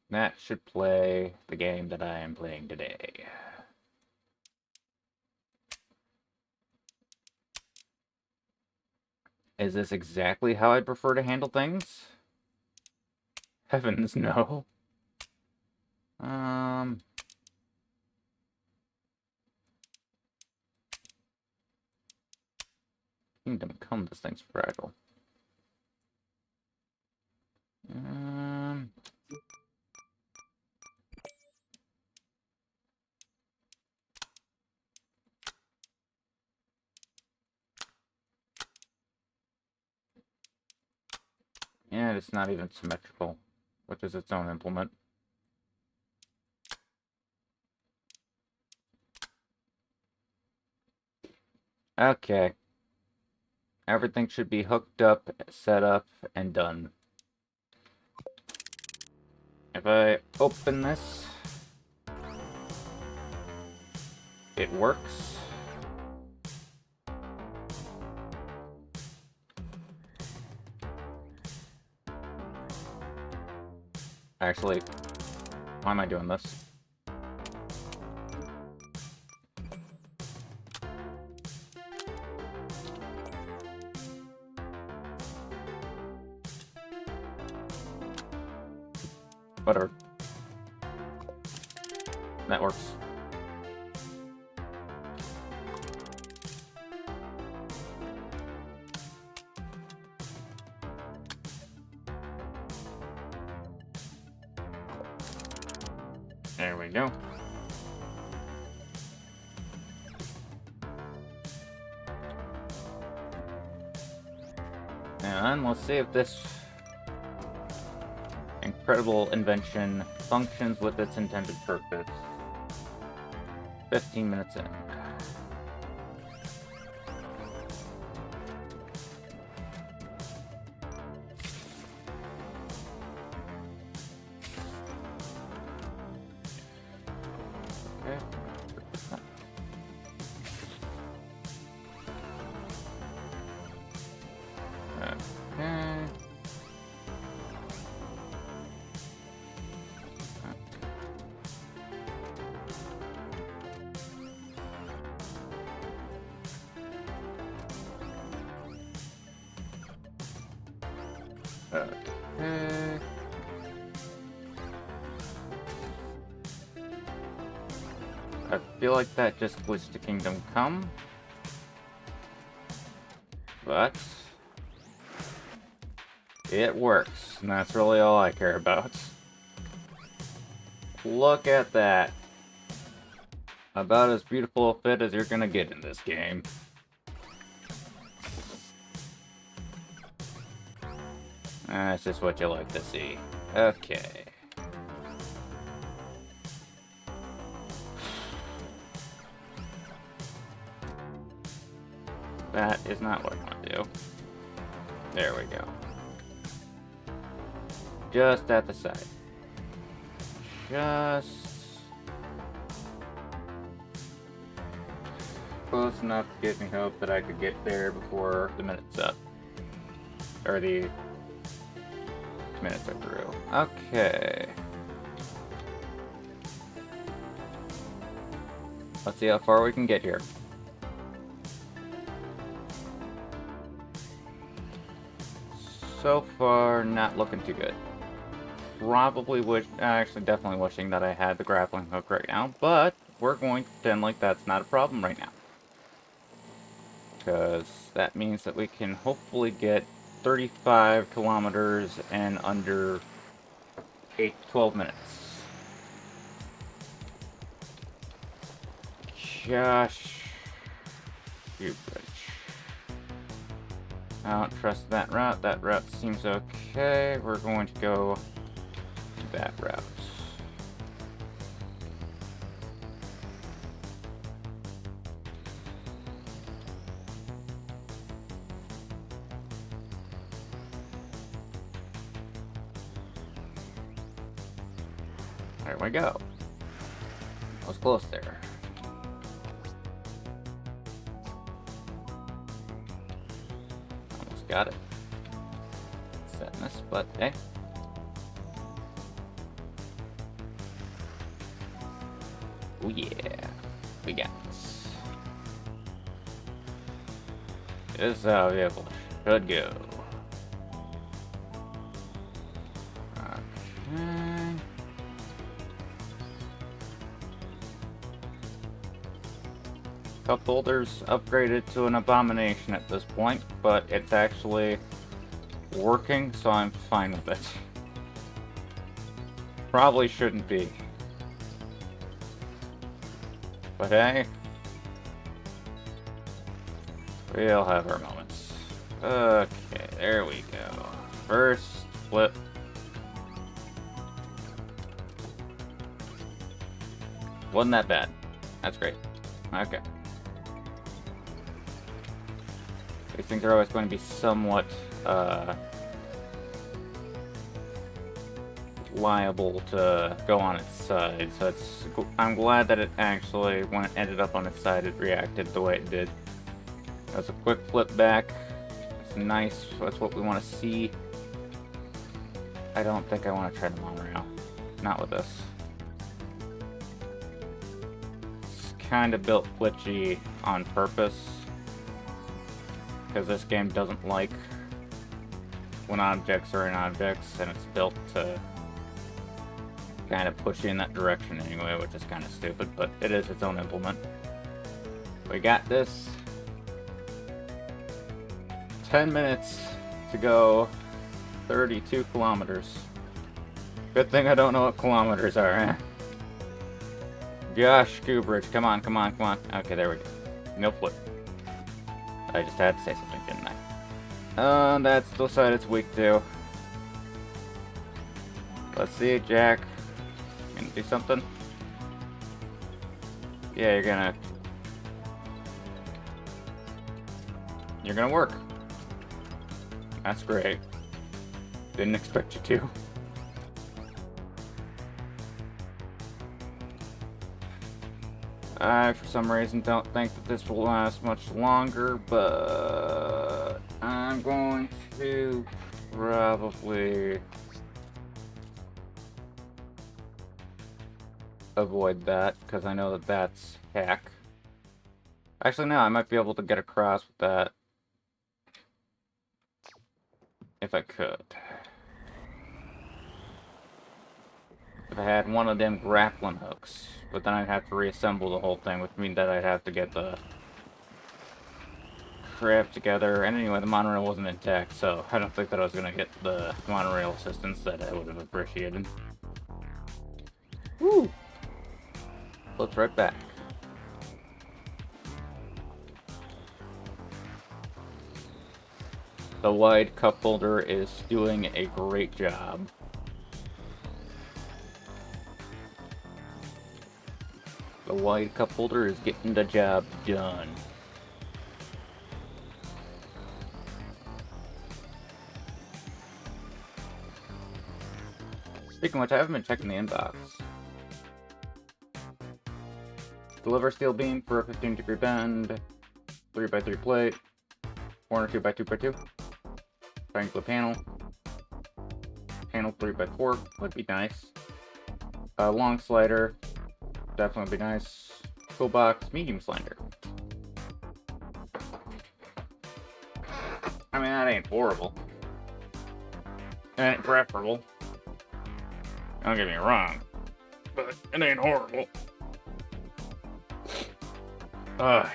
S1: That should play the game that I am playing today. Is this exactly how I'd prefer to handle things? Heavens, no. Kingdom Come, this thing's fragile. Yeah, it's not even symmetrical, which is its own implement. Okay. Everything should be hooked up, set up, and done. If I open this, it works. Actually, why am I doing this? Whatever. That works. There we go. And let's see if this incredible invention functions with its intended purpose. 15 minutes in. Okay. Okay. Okay. I feel like that just glitched to Kingdom Come. But it works, and that's really all I care about. Look at that. About as beautiful a fit as you're gonna get in this game. That's just what you like to see. Okay. That is not what I want to do. There we go. Just at the side. Just... close enough to give me hope that I could get there before the minute's up. Or the minutes are through. Okay. Let's see how far we can get here. So far, not looking too good. Actually definitely wishing that I had the grappling hook right now, but we're going to pretend like that's not a problem right now. Because that means that we can hopefully get 35 kilometers in under 8 to 12 minutes. Gosh. You bitch. I don't trust that route. That route seems okay. We're going to go that route. There we go. I was close there. Almost got it. Setting this, but hey. Oh yeah, we got this. This is how vehicle should go. Okay. Cup holder's upgraded to an abomination at this point, but it's actually working, so I'm fine with it. Probably shouldn't be. But hey, we'll have our moments. Okay, there we go. First flip. Wasn't that bad. That's great. Okay. These things are always going to be somewhat liable to go on its side, so I'm glad that it actually, when it ended up on its side, it reacted the way it did. That's a quick flip back. It's nice. That's what we want to see. I don't think I want to try the monorail. Not with this. It's kind of built glitchy on purpose, because this game doesn't like when objects are in objects, and it's built to kind of push you in that direction anyway, which is kind of stupid, but it is its own implement. We got this. 10 minutes to go 32 kilometers. Good thing I don't know what kilometers are, eh? Gosh, Goobridge, come on, come on, come on. Okay, there we go. No flip. I just had to say something, didn't I? That's the side it's weak to. Let's see, Jack. Gonna do something? Yeah, you're gonna work. That's great. Didn't expect you to. I, for some reason, don't think that this will last much longer, but I'm going to probably avoid that, because I know that that's hack. Actually, no, I might be able to get across with that. If I could. If I had one of them grappling hooks. But then I'd have to reassemble the whole thing, which means that I'd have to get the crap together. And anyway, the monorail wasn't intact, so I don't think that I was going to get the monorail assistance that I would have appreciated. Woo! Flips right back. The wide cup holder is doing a great job. The wide cup holder is getting the job done. Speaking of which, I haven't been checking the inbox. Deliver steel beam for a 15-degree bend. 3x3 plate. Corner 2x2x2. Triangular panel. Panel 3x4 would be nice. Long slider. Definitely would be nice. Toolbox, medium slider. I mean, that ain't horrible. It ain't preferable. Don't get me wrong. But it ain't horrible. Yeah.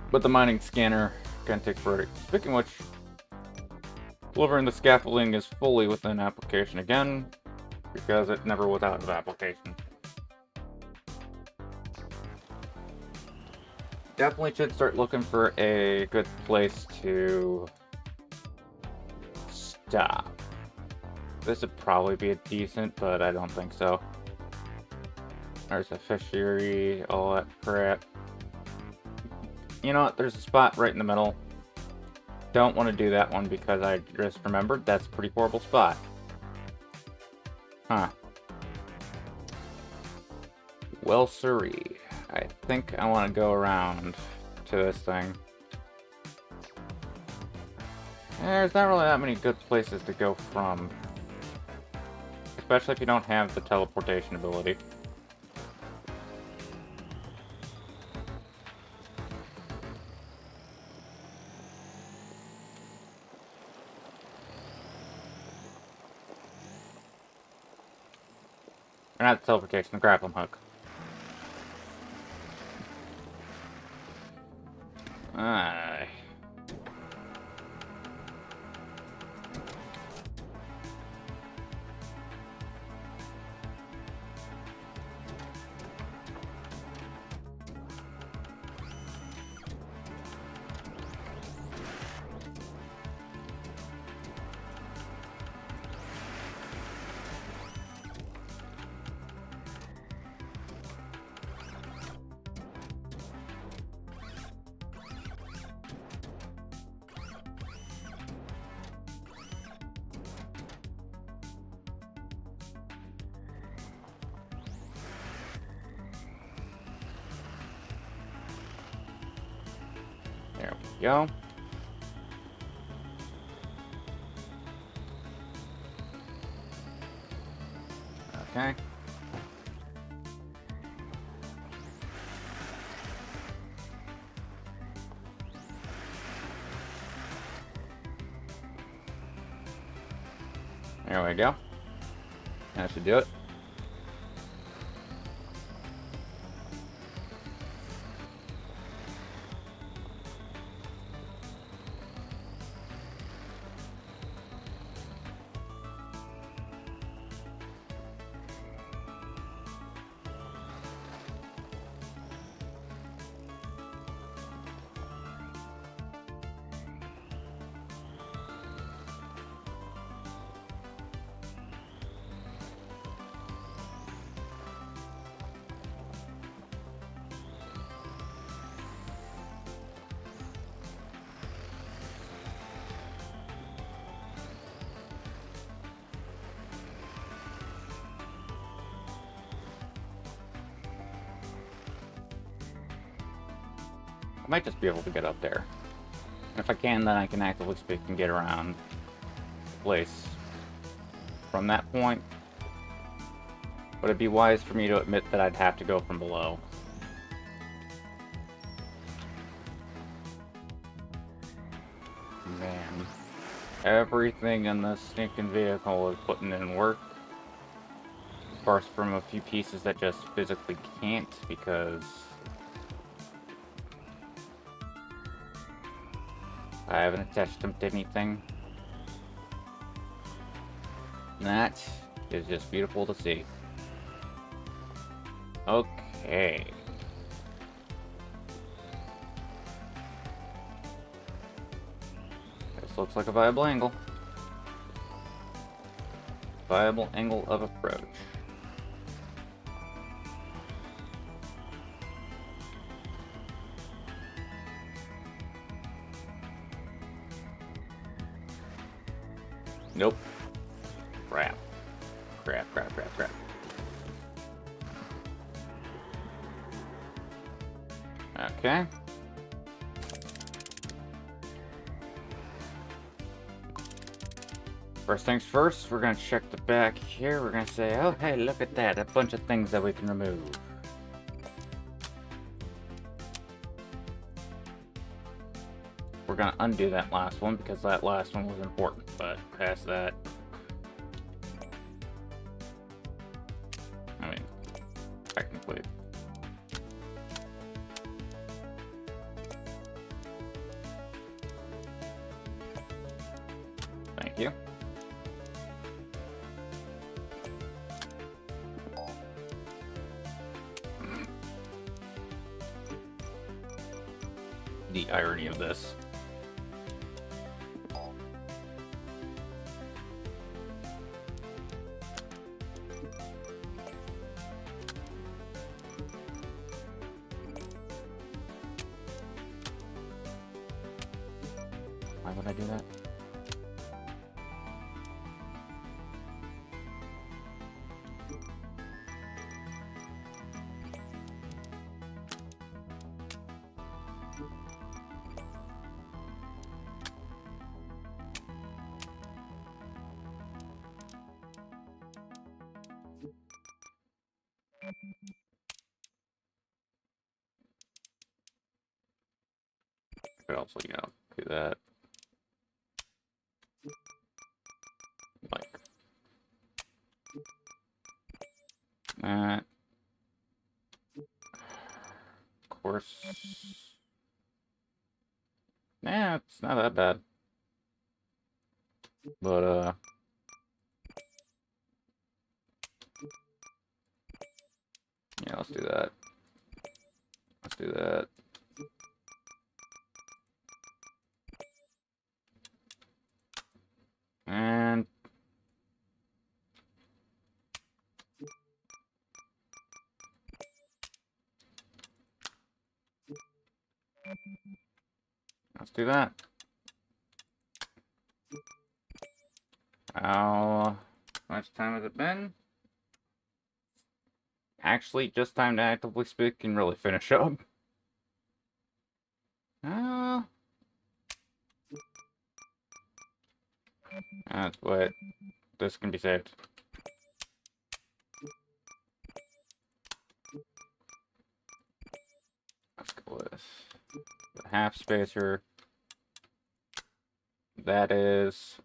S1: But the mining scanner can take priority. Speaking of which, delivering the scaffolding is fully within application again, because it never was out of application. Definitely should start looking for a good place to stop. This would probably be a decent, but I don't think so. There's a fishery, all that crap. You know what? There's a spot right in the middle. Don't want to do that one because I just remembered that's a pretty horrible spot. Huh. Well, siree. I think I want to go around to this thing. There's not really that many good places to go from. Especially if you don't have the teleportation ability. Or not the teleportation, the grappling hook. Aye. There we go. Okay. There we go. That should do it. I might just be able to get up there. And if I can, then I can actively speak and get around the place from that point. But it'd be wise for me to admit that I'd have to go from below. Man. Everything in this stinking vehicle is putting in work. Apart from a few pieces that just physically can't because I haven't attached them to anything. That is just beautiful to see. Okay. This looks like a viable angle. Viable angle of approach. Nope. Crap. Crap. Okay. First things first, we're gonna check the back here. We're gonna say, oh, hey, look at that. A bunch of things that we can remove. We're gonna undo that last one because that last one was important, but past that. I mean, technically. Thank you. The irony of this. Why would I do that? Could also, you know, do that. Like that. Of course. Nah, it's not that bad. But, yeah, let's do that. Let's do that. And let's do that. How much time has it been? Actually, just time to actively speak and really finish up. That's what this can be saved. Let's go with the half spacer. That is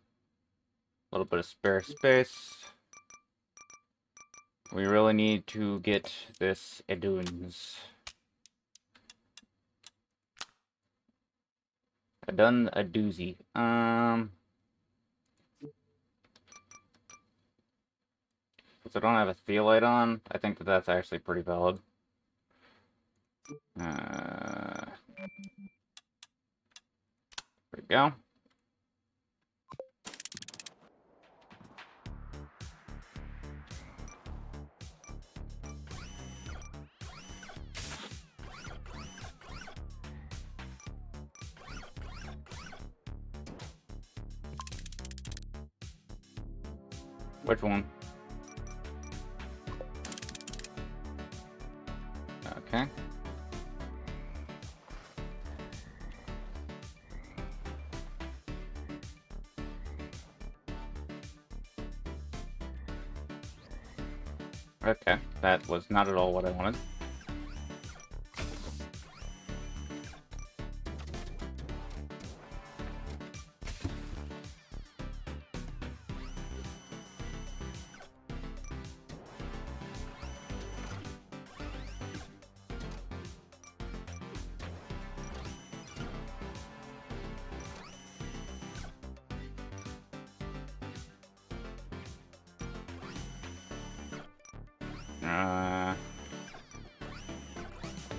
S1: a little bit of spare space. We really need to get this aduns. I done a doozy. Since I don't have a theolite on, I think that that's actually pretty valid. There we go. Which one? Okay. Okay, that was not at all what I wanted.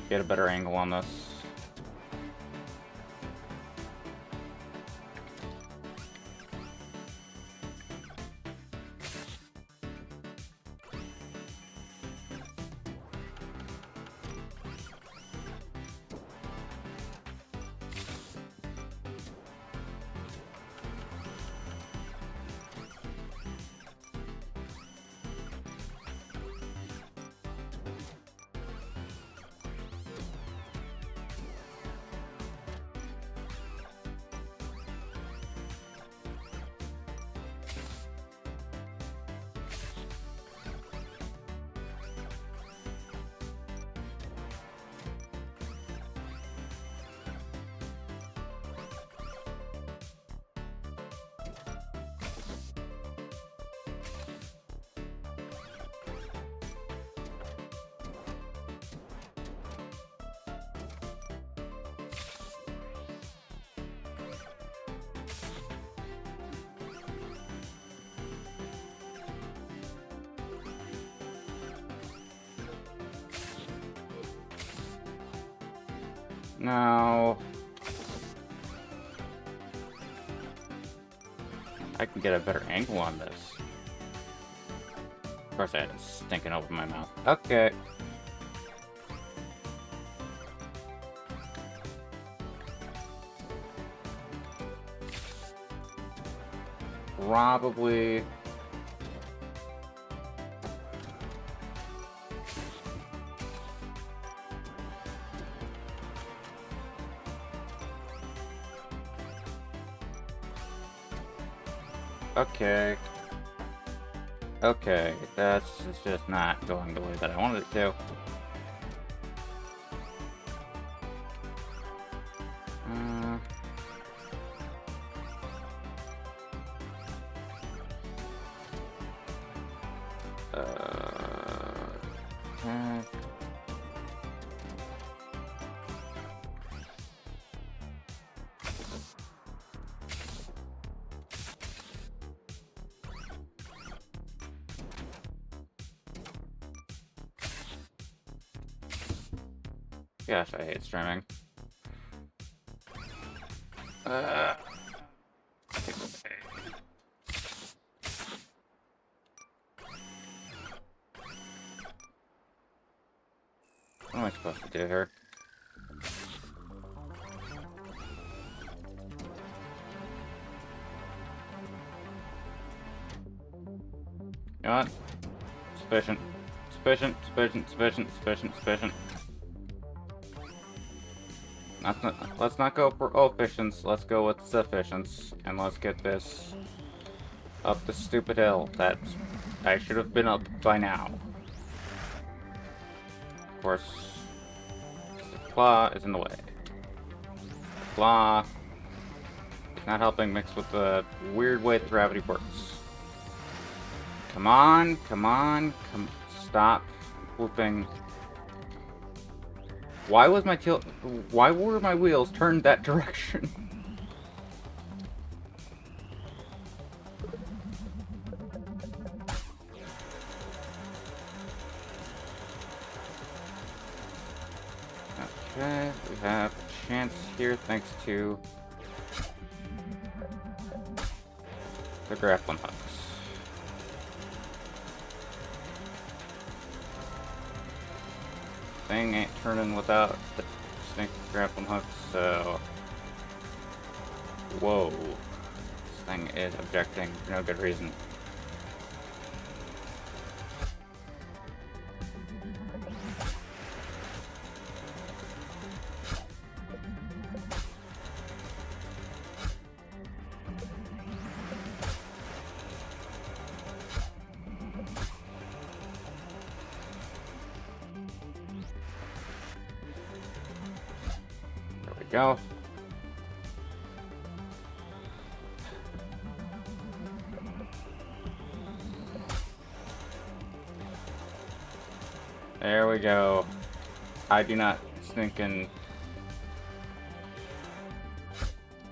S1: Get a better angle on this. No. I can get a better angle on this. Of course, I had it stinking over my mouth. Okay. Probably. Okay. Okay, that's just not going the way that I wanted it to. Gosh, I hate streaming. What am I supposed to do here? You know what? Sufficient. Sufficient, sufficient, sufficient, sufficient, sufficient. Let's not go for efficients. Let's go with sufficients. And let's get this up the stupid hill that I should have been up by now. Of course, the claw is in the way. Claw is not helping mix with the weird way that gravity works. Come on, come on, stop whooping. Why was my why were my wheels turned that direction? Okay, we have a chance here thanks to the grappling hooks. Thing ain't turning without the snake grappling hooks, so... Whoa. This thing is objecting for no good reason. Go. There we go. I do not stinking...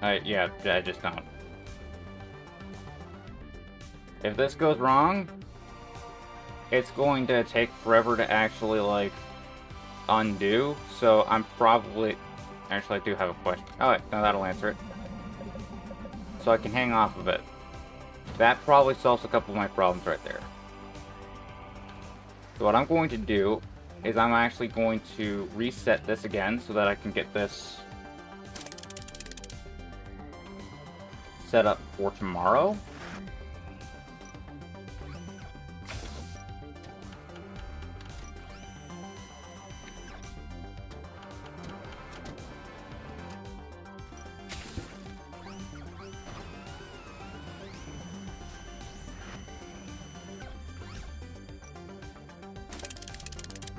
S1: yeah, I just don't. If this goes wrong, it's going to take forever to actually, like, undo, so I'm probably... Actually, I do have a question. Alright, now that'll answer it. So I can hang off of it. That probably solves a couple of my problems right there. So what I'm going to do is I'm actually going to reset this again so that I can get this set up for tomorrow.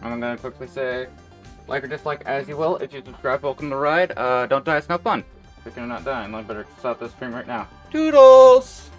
S1: I'm gonna quickly say, like or dislike as you will. If you subscribe, welcome to the ride. Don't die, it's no fun. If you're not dying, I better stop this stream right now. Toodles!